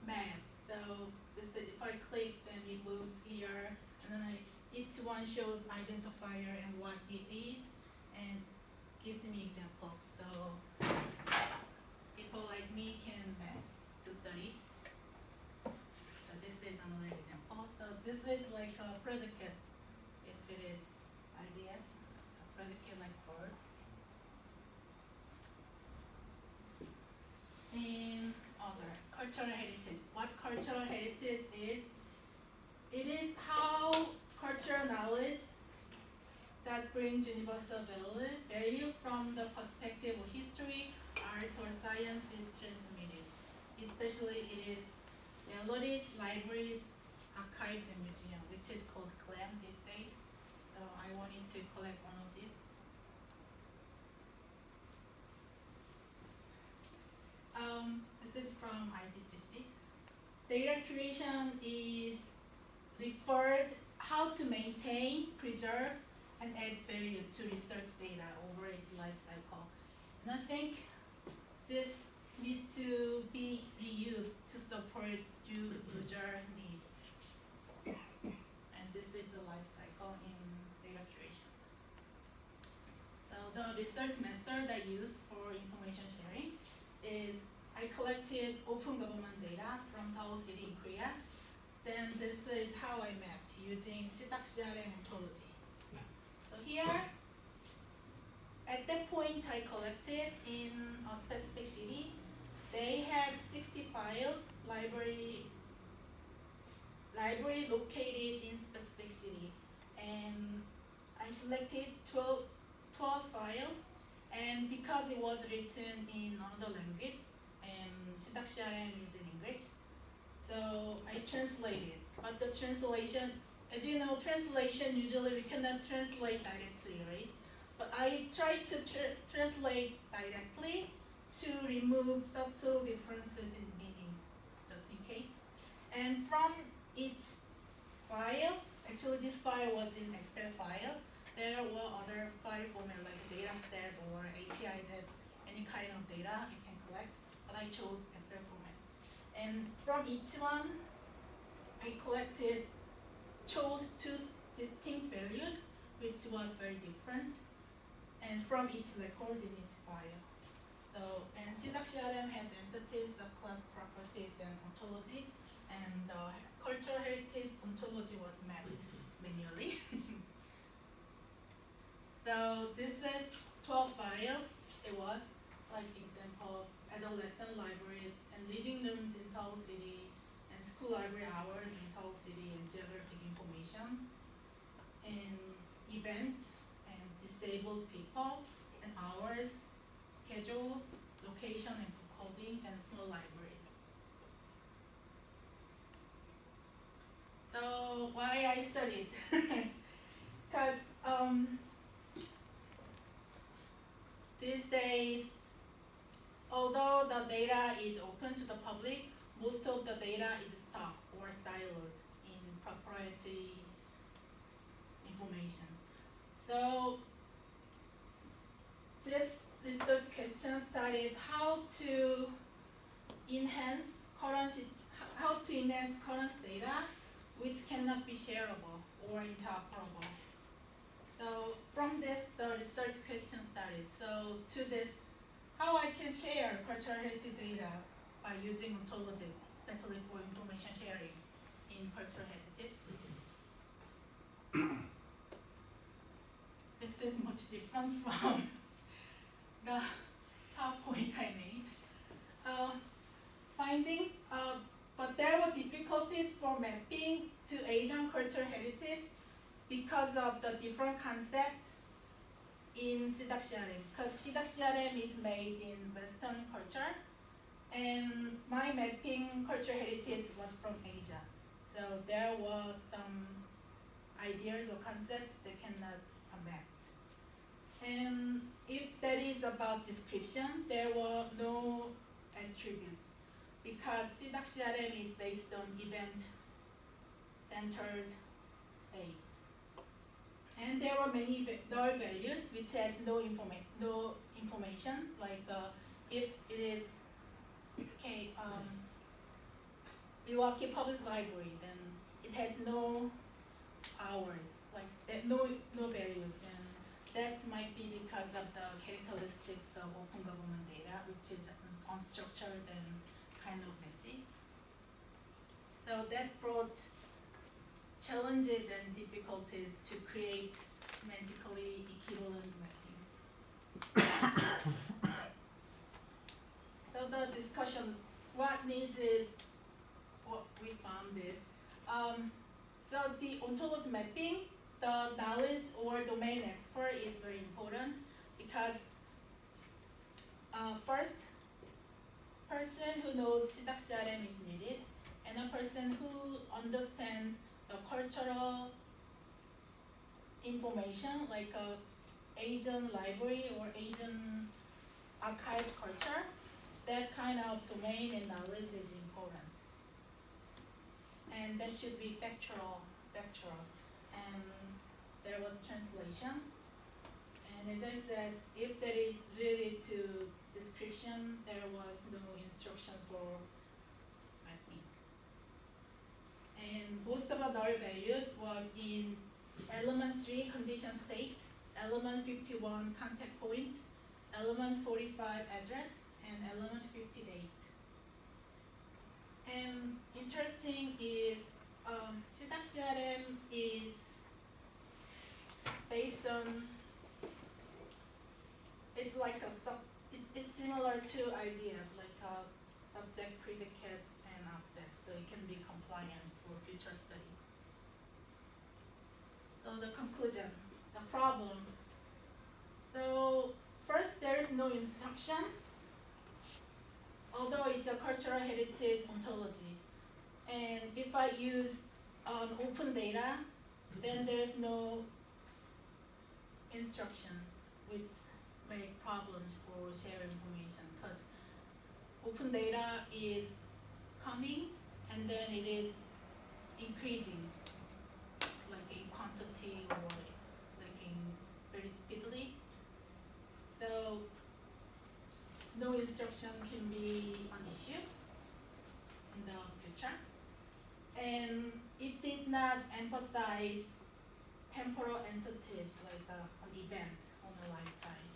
S8: map. So this is, if I click, then it moves here, and then each one shows identifier and what it is, and gives me examples. So people like me can map to study. So this is another example. So this is like a predicate, if it is IDF, a predicate like KOrg. And other cultural heritage. What cultural heritage is? It is how cultural knowledge that brings universal value from the perspective of history, art, or science is transmitted. Especially it is galleries, libraries, archives, and museums, which is called CLAM these days. So I wanted to collect one of these. This is from IDCC. Data curation is referred how to maintain, preserve, and add value to research data over its life cycle. And I think this needs to be reused to support user needs. And this is the life cycle in data curation. So the research method I use for information sharing is I collected open government data from Seoul City in Korea. Then this is how I mapped using CDAC-CRN ontology. So here, at that point I collected in a specific city. They had 60 files, library located in specific city. And I selected 12 files, and because it was written in another language, and CDAC-CRN is in English, so I translated. But the translation, as you know, translation usually we cannot translate directly, right? But I tried to translate directly to remove subtle differences in meaning, just in case. And from its file, actually this file was in Excel file, there were other file format like data set or API that any kind of data you can collect, but I chose Excel format. And from each one, I chose two distinct values, which was very different, and from each record in each file. CRM has entities, class properties, and ontology, and cultural heritage ontology was mapped manually. So this is 12 files. It was like example, adolescent library and reading rooms in Seoul City, and school library hours in Seoul City, and geographic information, and event, and disabled people, and hours, schedule, location, and coding, and small libraries. So why I studied? Because these days, although the data is open to the public, most of the data is stuck or siloed in proprietary information. So this research question started how to enhance current data which cannot be shareable or interoperable. So from this, the research question started. So to this, how I can share cultural heritage data by using ontologies, especially for information sharing in cultural heritage. This is much different from the PowerPoint I made. Findings, but there were difficulties for mapping to Asian cultural heritage because of the different concept in CRM, because CRM is made in Western culture, and my mapping cultural heritage was from Asia. So there was some ideas or concepts that cannot be mapped. And if that is about description, there were no attributes, because CRM is based on event-centered base. And there were many null values which has no information, like if it is Milwaukee Public Library, then it has no hours, like that, no values, and that might be because of the characteristics of open government data, which is unstructured and kind of messy. So that brought challenges and difficulties to create semantically equivalent mappings. So the discussion, what needs is, what we found is, so the ontology mapping, the knowledge or domain expert is very important, because first, person who knows CRM is needed, and a person who understands the cultural information, like Asian library or Asian archive culture, that kind of domain and knowledge is important. And that should be factual. And there was translation. And as I said, if that is related to description, there was no instruction for mapping. And most of the null values was in element 3 condition state, element 51 contact point, element 45 address, and element 50 date. And interesting is CRM is based on, it's like it's similar to IDF, like a subject, predicate, and object, so it can be compliant for future study. So the conclusion, the problem. So first, there is no instruction, although it's a cultural heritage ontology. And if I use open data, then there is no instruction, which make problems for sharing information, because open data is coming and then it is increasing, like in quantity or like in very speedily. So no instruction can be an issue in the future. And it did not emphasize temporal entities like an event on a lifetime.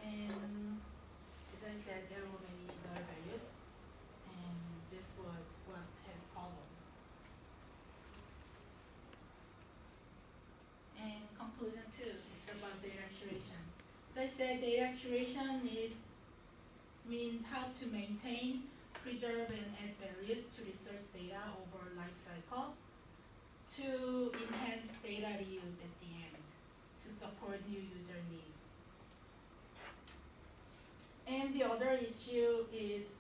S8: And as I said, there were said, data curation means how to maintain, preserve, and add values to research data over life cycle to enhance data reuse at the end to support new user needs. And the other issue is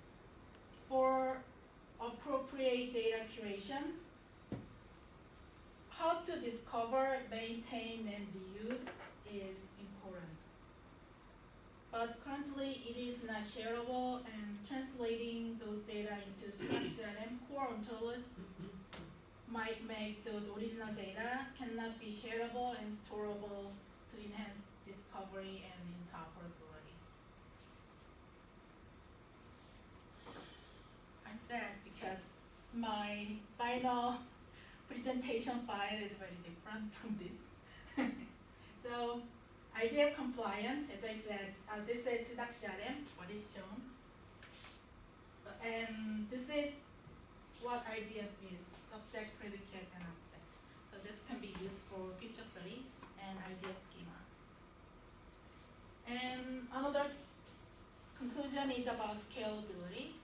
S8: for appropriate data curation, how to discover, maintain, and reuse is important. But currently it is not shareable, and translating those data into structured and core ontologies might make those original data cannot be shareable and storable to enhance discovery and interoperability. I'm sad because my final presentation file is very different from this. So, idea compliant, as I said, this is CRM, what is shown. And this is what IDF is, subject, predicate, and object. So this can be used for feature study and IDF schema. And another conclusion is about scalability.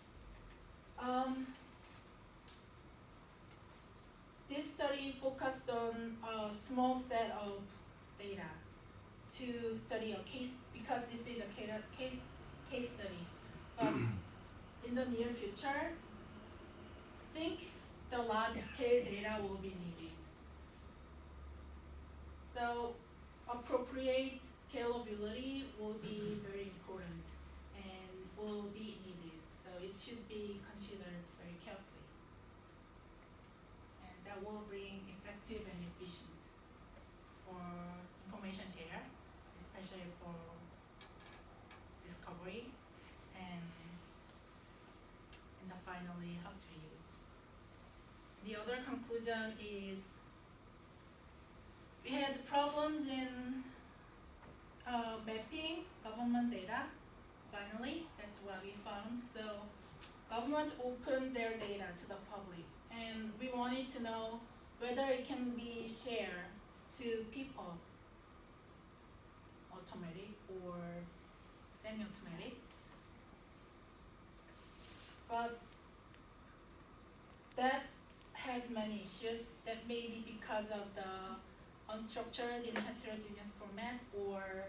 S8: This study focused on a small set of data to study a case, because this is a case study. But in the near future, I think the large scale data will be needed. So appropriate scalability will be very important and will be needed. So it should be considered very carefully. And that will bring effective and efficient for information share, especially for discovery and finally how to use. The other conclusion is we had problems in mapping government data. Finally, that's what we found. So government opened their data to the public, and we wanted to know whether it can be shared to people, automatic or semi-automatic. But that had many issues. That may be because of the unstructured in heterogeneous format or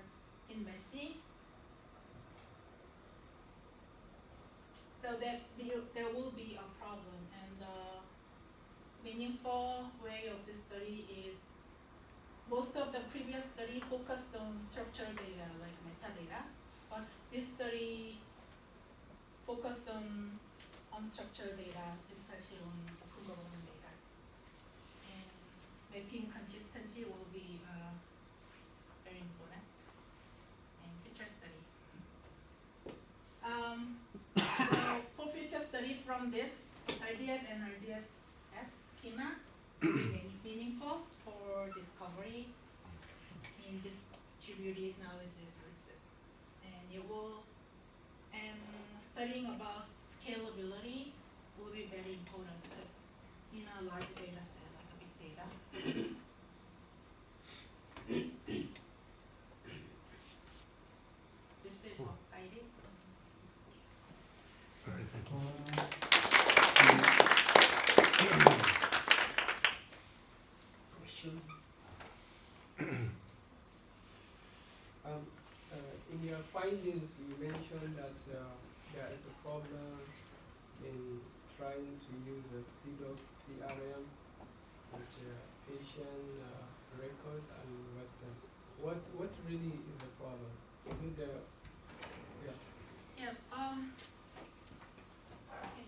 S8: in messy. So that there will be a problem, and the meaningful way of this study is most of the previous study focused on structured data like metadata, but this study focused on unstructured data, especially on government data. And mapping consistency will be very important in future study. So for future study from this, IDF and RDFS schema will be meaningful for discovery in distributed knowledge resources. And studying about scalability will be very important because in a large data set, like a big data. This is exciting.
S3: All right, thank you.
S1: Question?
S5: In your findings, you mentioned that there is a problem in trying to use a CRM with Asian record and Western. What really is the problem? Is it the
S8: Yeah. Okay.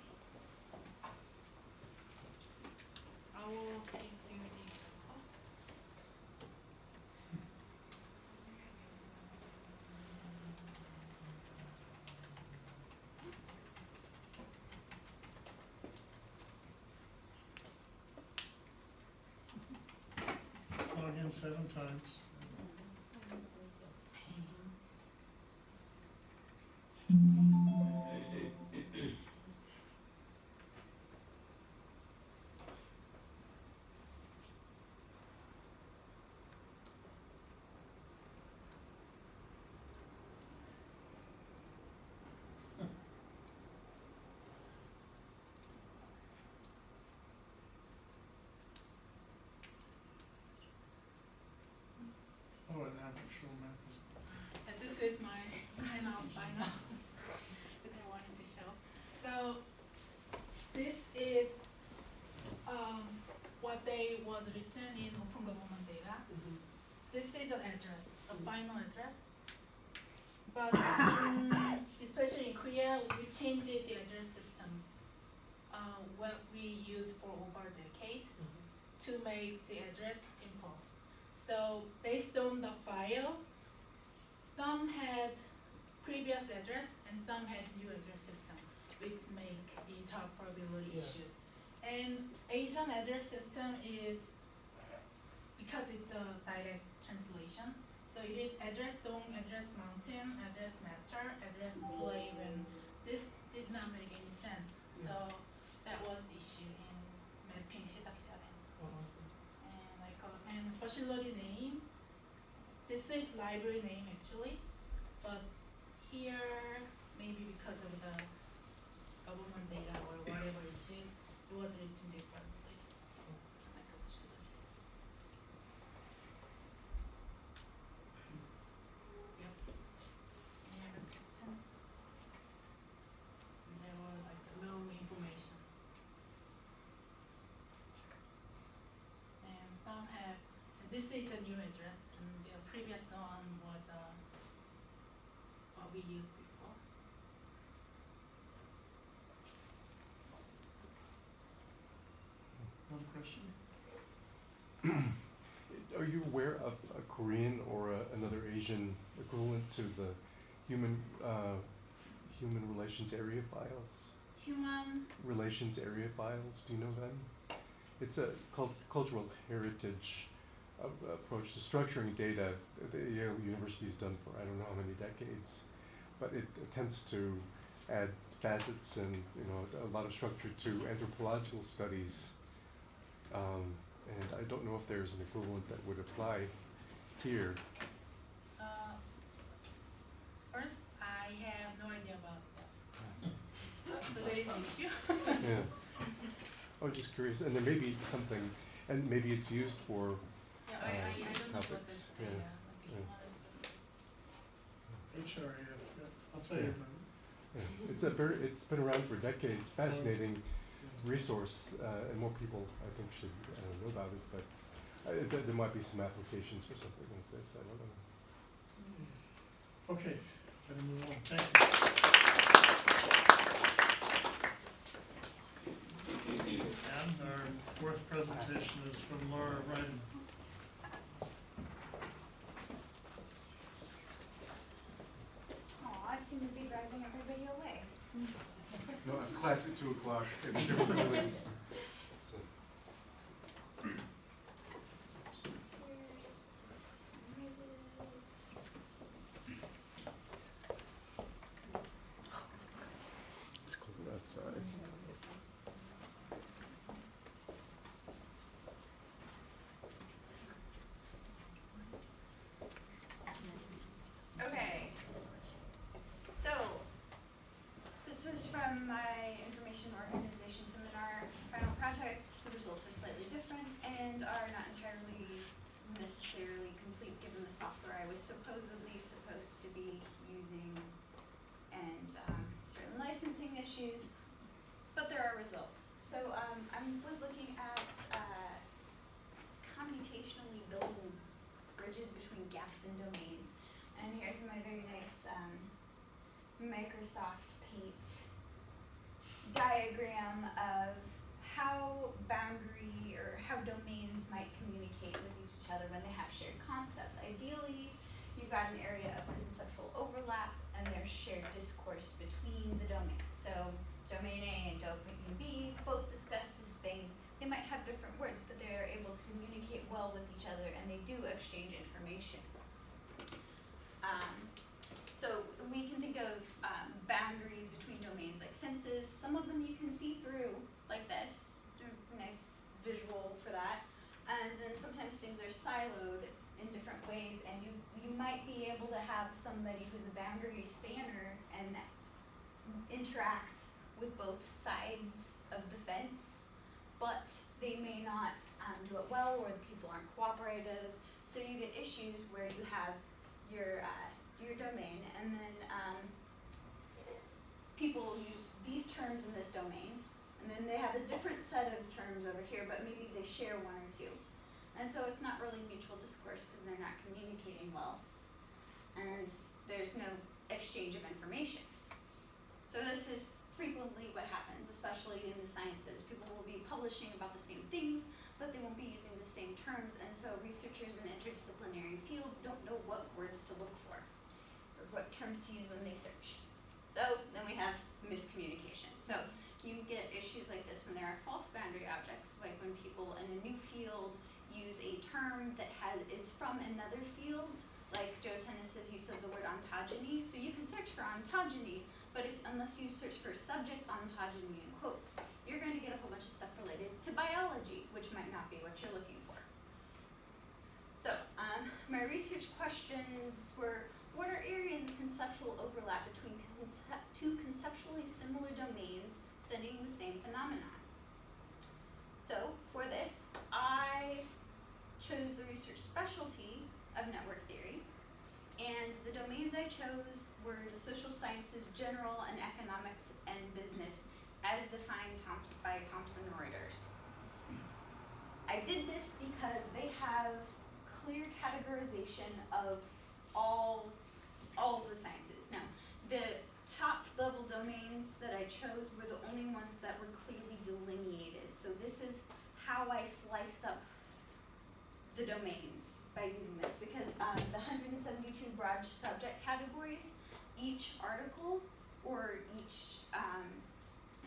S8: I will give you the example.
S1: Log in 7 times.
S8: final address. But especially in Korea, we changed the address system. What we used for over a decade to make the address simple. So based on the file, some had previous address and some had new address system, which make the interoperability
S5: Yeah.
S8: issues. And Asian address system is, because it's a direct translation, so it is address dong, address mountain, address master, address slave, and this did not make any sense. So that was the issue in mapping 시작 시간에. And facility name, this is library name actually, but here maybe because of the government data or whatever issues, it was written differently. Like a facility. Yep. Any other questions? There were like no information. And some have, this is a new address, and the previous one was what we used before.
S1: One question?
S3: Are you aware of a Korean or another Asian equivalent to the human relations area files?
S8: Human,
S3: Relations area files, do you know them? It's a cultural heritage approach to structuring data that Yale University has done for I don't know how many decades, but it attempts to add facets and a lot of structure to anthropological studies, and I don't know if there's an equivalent that would apply here.
S8: first, I have no idea about today's issue.
S3: Yeah. I was just curious, and there may be something, and maybe it's used for
S8: Yeah, I don't know what
S3: topics.
S8: the
S3: Yeah.
S8: human resources.
S1: HRAF, I'll tell you about it.
S3: Yeah. It's been around for decades. Fascinating resource, and more people I think should know about it. But there might be some applications for something like this. I don't know.
S1: Okay, better move on. Thank you. And our fourth presentation is from Laura Ryden.
S9: I seem to be driving everybody away.
S3: No, class at 2:00 in a different building. So. It's cold outside.
S9: Okay. So, this was from my information organization seminar final project. The results are slightly different and are not entirely necessarily complete given the software I was supposedly supposed to be using and certain licensing issues, but there are results. So I was looking at computationally building bridges between gaps in domains. And here's my very nice Microsoft Paint diagram of how boundary or how domains might communicate with each other when they have shared concepts. Ideally, you've got an area of conceptual overlap and there's shared discourse between the domains. So domain A and domain B both discuss this thing. They might have different words, but they're able to communicate well with each other and they do exchange information. So we can think of boundaries between domains like fences. Some of them you can see through like this. Nice visual for that. And then sometimes things are siloed in different ways, and you might be able to have somebody who's a boundary spanner and interacts with both sides of the fence, but they may not do it well, or the people aren't cooperative. So you get issues where you have your domain, and then people use these terms in this domain, and then they have a different set of terms over here, but maybe they share one or two. And so it's not really mutual discourse because they're not communicating well. and there's no exchange of information. So this is frequently what happens, especially in the sciences. People will be publishing about the same things, but they won't be using the same terms, and so researchers in interdisciplinary fields don't know what words to look for, or what terms to use when they search. So then we have miscommunication. So you get issues like this when there are false boundary objects, like when people in a new field use a term that is from another field, like Joe Tennis's use of the word ontogeny. So you can search for ontogeny, but unless you search for subject ontogeny in quotes, you're going to get a whole bunch of stuff related to biology, which might not be what you're looking for. So my research questions were, what are areas of conceptual overlap between two conceptually similar domains studying the same phenomenon? So for this, I chose the research specialty of network theory, and the domains I chose were the social sciences, general, and economics and business as defined by Thomson Reuters. I did this because they have clear categorization of all of the sciences. Now, the top level domains that I chose were the only ones that were clearly delineated. So this is how I sliced up the domains by using this, because the 172 broad subject categories, each article or each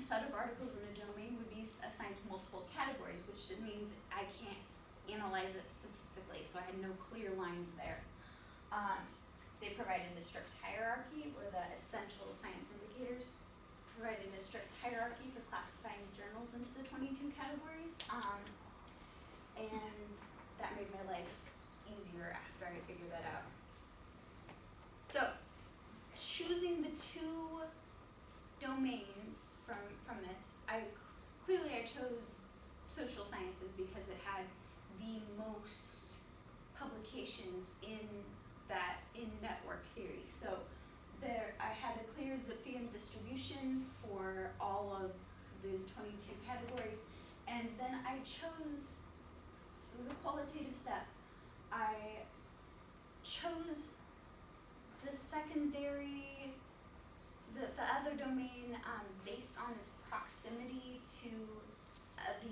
S9: set of articles in a domain would be assigned to multiple categories, which means I can't analyze it statistically, so I had no clear lines there. They provided a strict hierarchy, or the essential science indicators provided a strict hierarchy for classifying journals into the 22 categories, and that made my life easier after I figured that out. So, choosing the two domains from this, I chose social sciences because it had the most publications in network theory. So I had a clear Zipf-ian distribution for all of the 22 categories, and then I chose, this is a qualitative step, I chose the secondary, the other domain based on its proximity to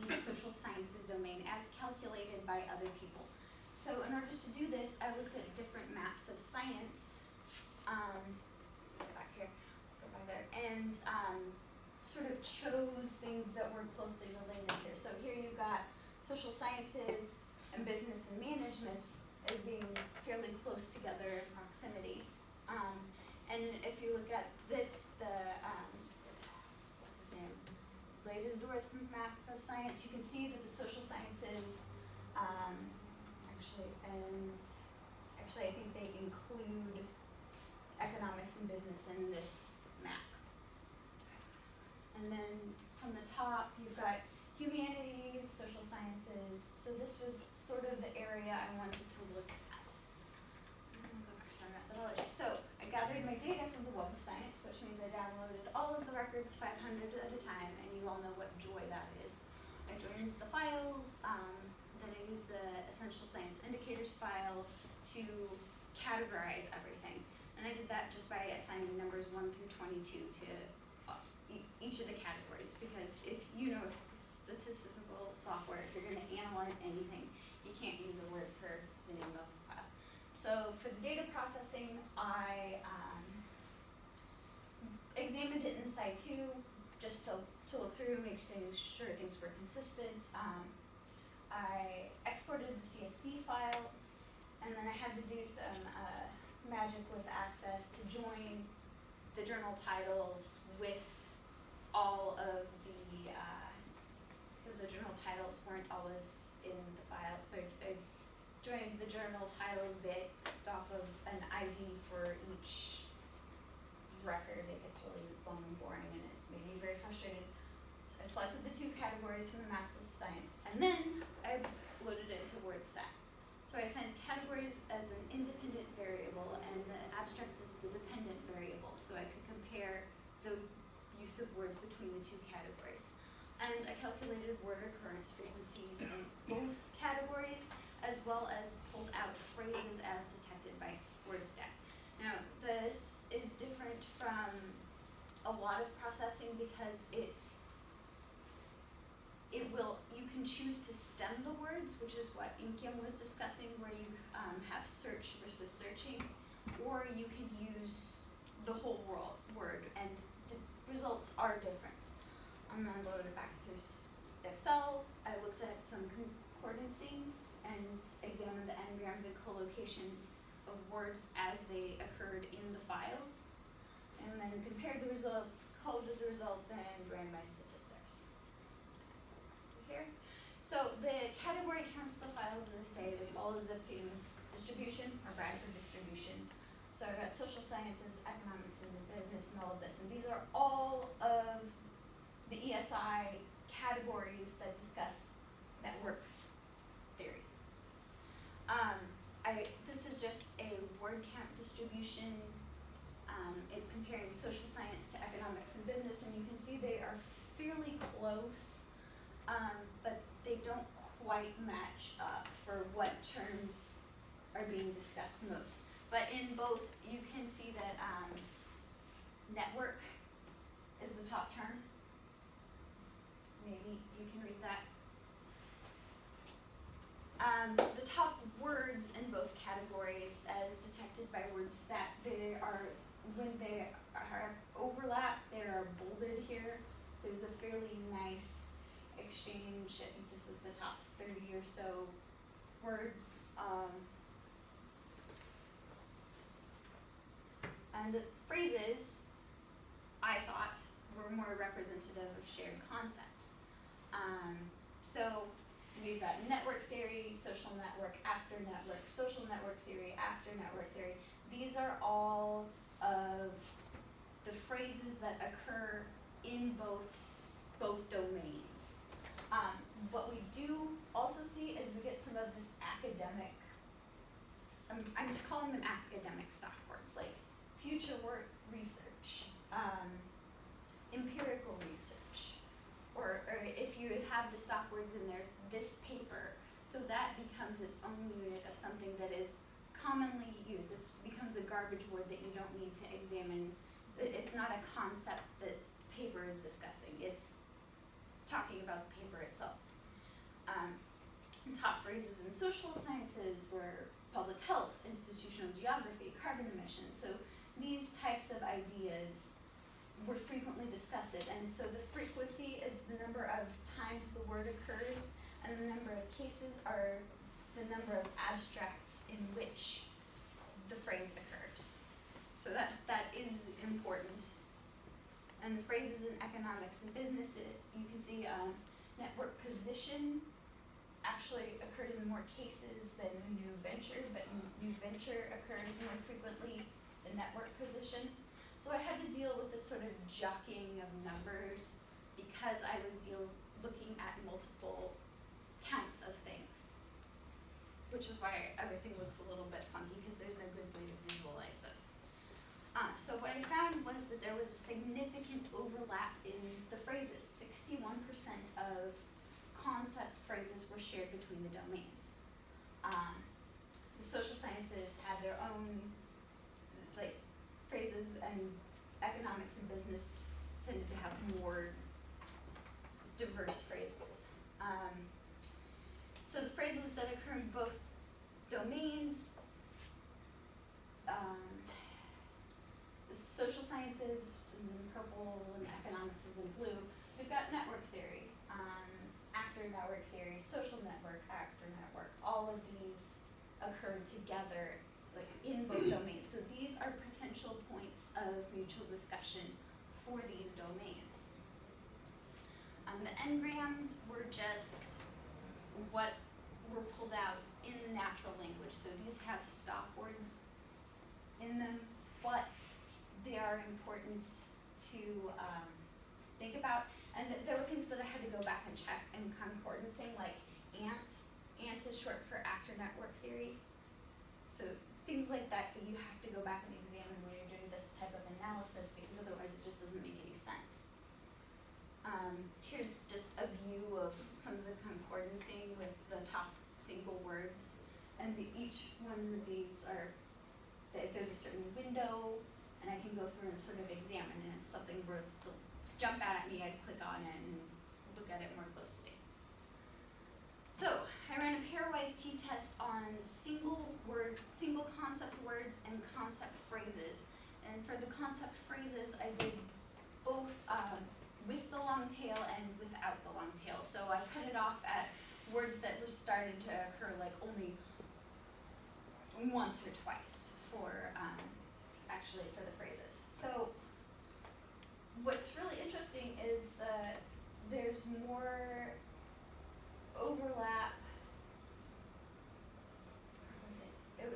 S9: the social sciences domain as calculated by other people. So in order to do this, I looked at different maps of science, go back here, go by there, and sort of chose things that were closely related here. So here you've got social sciences and business and management as being fairly close together in proximity. And if you look at this, what's his name? Leidesdorf map of science, you can see that the social sciences, actually I think they include economics and business in this map. And then from the top, you've got humanities, social sciences. So this was sort of the area I wanted to look at. I'm going to go back to my methodology. So I gathered my data from the Web of Science, which means I downloaded all of the records 500 at a time, and you all know what joy that is. I joined into the files, then I used the Essential Science Indicators file to categorize everything. And I did that just by assigning numbers 1 through 22 to each of the categories, because if you know statistical software, if you're going to analyze anything, you can't use a word for the name of the file. So for the data processing, I examined it in situ just to look through, make sure things were consistent. I exported the CSV file, and then I had to do some magic with Access to join the journal titles with all of the, because the journal titles weren't always in the file, so I joined the journal titles based off of an ID for each record. It gets really long and boring, and it made me very frustrated. I selected the two categories from the Maths and Science, and then I loaded it into WordStat. So I assigned categories as an independent variable, and the abstract is the dependent variable, so I could compare the use of words between the two categories. And I calculated word occurrence frequencies in both categories, as well as pulled out phrases as detected by WordStat. Now, this is different from a lot of processing because you can choose to stem the words, which is what Inkyam was discussing, where you have search versus searching, or you can use the whole word, and the results are different. I'm gonna load it back through Excel. I looked at some concordancy and examined the n-grams and collocations of words as they occurred in the files, and then compared the results, coded the results, and ran my statistics. Here. So the category counts the files, as I say, they follow zip distribution or Bradford distribution. So I've got social sciences, economics, and business, and all of this. And these are all of the ESI categories that discuss network theory. This is just a word count distribution. It's comparing social science to economics and business, and you can see they are fairly close, but they don't quite match up for what terms are being discussed most. But in both, you can see that network is the top term. Maybe you can read that. The top words in both categories, as detected by WordStat, when they are overlap, they are bolded here. There's a fairly nice exchange. I think this is the top 30 or so words. And the phrases, I thought, were more representative of shared concepts. So we've got network theory, social network, actor network, social network theory, actor network theory. These are all of the phrases that occur in both domains. What we do also see is we get some of this academic, I'm just calling them academic stock words, like future work research, empirical research, or if you have the stop words in there, this paper, so that becomes its own unit of something that is commonly used. It becomes a garbage word that you don't need to examine. It's not a concept that paper is discussing. It's talking about the paper itself. Top phrases in social sciences were public health, institutional geography, carbon emissions. So these types of ideas were frequently discussed, and so the frequency is the number of times the word occurs, and the number of cases are the number of abstracts in which the phrase occurs. So that is important. And the phrases in economics and business, you can see network position actually occurs in more cases than new venture, but new venture occurs more frequently than network position. So I had to deal with this sort of jockeying of numbers because I was looking at multiple counts of things, which is why everything looks a little bit funky because there's no good way to visualize this. So what I found was that there was a significant overlap in the phrases. 61% of concept phrases were shared between the domains. The social sciences had their own phrases, and economics and business tended to have more diverse phrases. So the phrases that occur in both domains, the social sciences is in purple and economics is in blue. We've got network theory, actor network theory, social network, actor network. All of these occur together in both domains. So these are potential points of mutual discussion for these domains. The n-grams were just what were pulled out in natural language. So these have stop words in them, but they are important to think about. And there were things that I had to go back and check in concordancing, like ANT. ANT is short for actor network theory. So things like that you have to go back and examine when you're doing this type of analysis, because otherwise it just doesn't make any sense. Here's just a view of some of the concordancy with the top single words, and each one of these are there's a certain window, and I can go through and sort of examine, and if something were to jump out at me, I'd click on it and look at it more closely. So I ran a pairwise t-test on single concept words and concept phrases. And for the concept phrases, I did both with the long tail and without the long tail. So I cut it off at words that were starting to occur like only once or twice for actually for the phrases. So what's really interesting is that there's more overlap.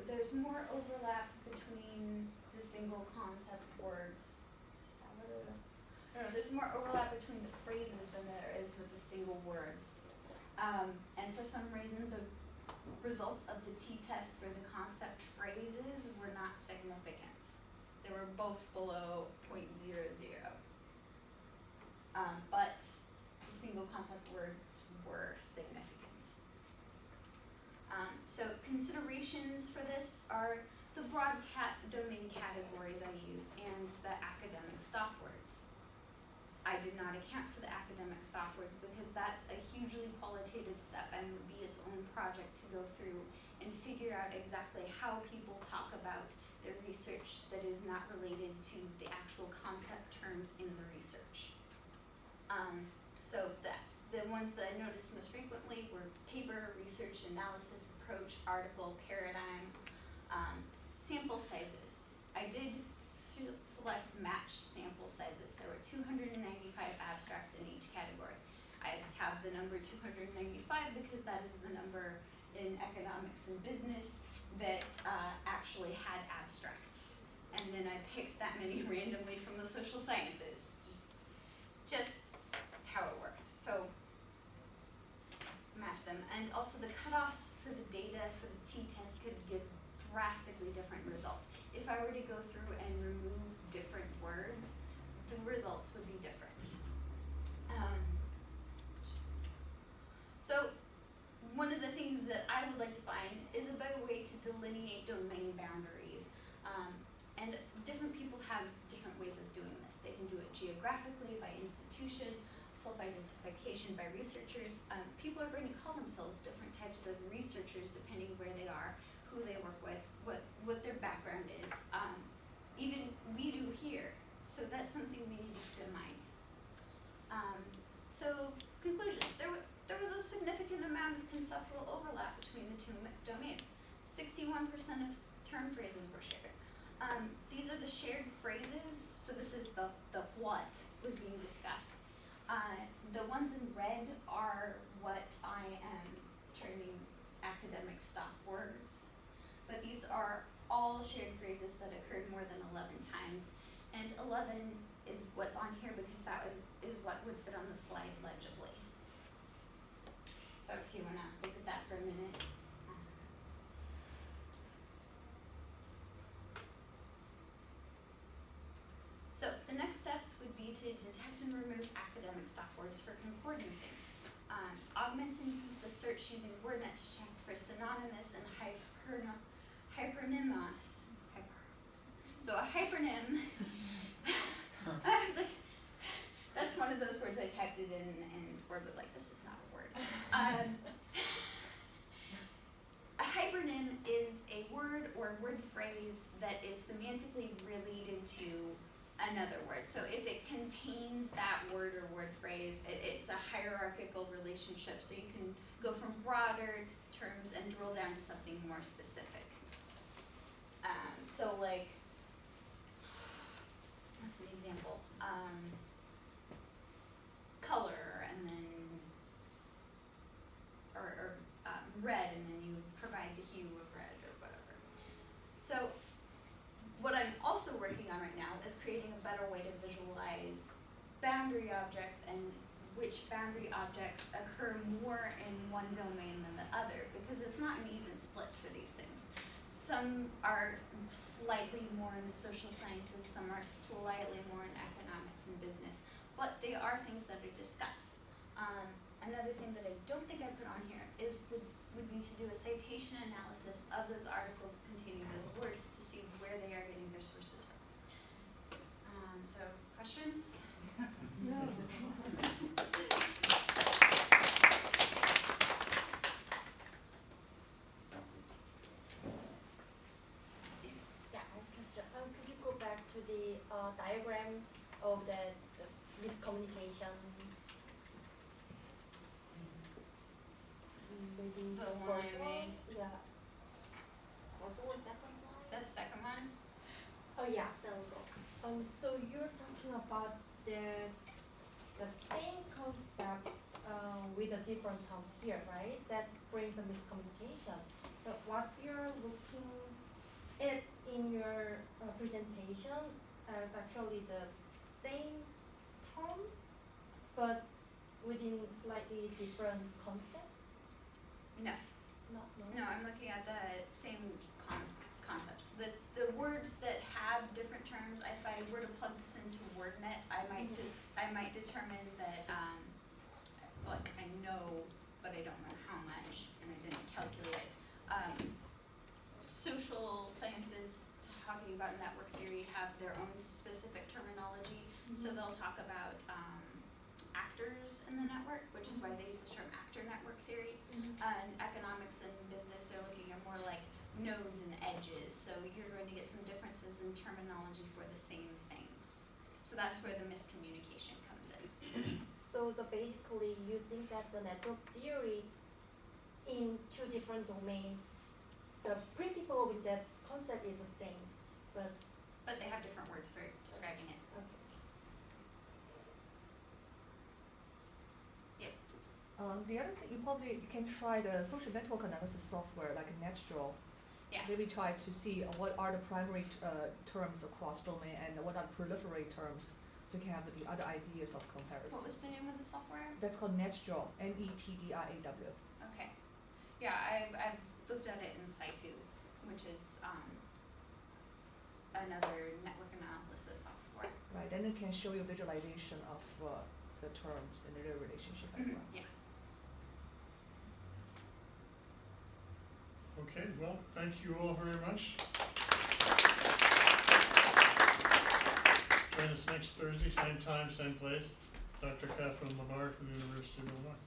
S9: There's more overlap between the single concept words. There's more overlap between the phrases than there is with the single words. And for some reason, the results of the t-test for the concept phrases were not significant. They were both below 0.00. But the single concept words were significant. So considerations for this are the broad domain categories I used and the academic stop words. I did not account for the academic stop words because that's a hugely qualitative step and would be its own project to go through and figure out exactly how people talk about their research that is not related to the actual concept terms in the research. So that's the ones that I noticed most frequently were paper, research, analysis, approach, article, paradigm, sample sizes. I did select matched sample sizes. There were 295 abstracts in each category. I have the number 295 because that is the number in economics and business that actually had abstracts. And then I picked that many randomly from the social sciences, just how it worked. So match them. And also the cutoffs for the data for the t-test could give drastically different results. If I were to go through and remove different words, the results would be different. So one of the things that I would like to find is a better way to delineate domain boundaries. And different people have different ways of doing this. They can do it geographically, by institution, self-identification by researchers. People are going to call themselves different types of researchers depending where they are, who they work with, what their background is. Even we do here, so that's something we need to keep in mind. So conclusions, there was a significant amount of conceptual overlap between the two domains. 61% of term phrases were shared. These are the shared phrases, so this is the what was being discussed. The ones in red are what I am terming academic stop words, but these are all shared phrases that occurred more than 11 times, and 11 is what's on here because that is what would fit on the slide legibly. So if you want to look at that for a minute. So the next steps would be to detect and remove academic stop words for concordancing. Augmenting the search using WordNet to check for synonymous and hypernymous. So a hypernym, that's one of those words I typed it in and Word was like, this is not a word. A hypernym is a word or word phrase that is semantically related to another word. So if it contains that word or word phrase, it's a hierarchical relationship. So you can go from broader terms and drill down to something more specific. So like, what's an example? Color and then, or red and then you provide the hue of red or whatever. So what I'm also working on right now is creating a better way to visualize boundary objects and which boundary objects occur more in one domain than the other, because it's not an even split for these things. Some are slightly more in the social sciences, some are slightly more in economics and business, but they are things that are discussed. Another thing that I don't think I put on here is we need to do a citation analysis of those articles containing those words to see where they are getting their sources from. So questions?
S2: Yeah, could you go back to the diagram of the miscommunication? Maybe
S9: The one
S2: first
S9: I
S2: one?
S9: made?
S2: Yeah. First or second one?
S9: The second one?
S2: Oh yeah, there we go. So you're talking about the same concepts with a different terms here, right? That brings a miscommunication. But what you're looking at in your presentation is actually the same term, but within slightly different concepts.
S9: No.
S2: No.
S9: No, I'm looking at the same concepts. The words that have different terms, if I were to plug this into WordNet, I might determine that, like, I know, but I don't know how much, and I didn't calculate. Social sciences, talking about network theory, have their own specific terminology. So they'll talk about actors in the network, which is why they use the term actor network theory. And economics and business, they're looking at more like nodes and edges. So you're going to get some differences in terminology for the same things. So that's where the miscommunication comes in.
S2: So basically, you think that the network theory in two different domains, the principle with that concept is the same, but
S9: But they have different words for describing it.
S2: okay.
S10: The other thing, you can try the social network analysis software like Doctoral.
S9: Yeah.
S10: Maybe try to see what are the primary terms across domain and what are the proliferate terms, so you can have the other ideas of comparison.
S9: What was the name of the software?
S10: That's called Doctoral, Netdraw.
S9: Okay. Yeah, I've looked at it in Saitu, which is another network analysis software.
S10: Right, then it can show you visualization of the terms and their relationship as well.
S9: Yeah.
S1: Okay, well, thank you all very much. Join us next Thursday, same time, same place. Dr. Catherine Lamar from the University of Illinois.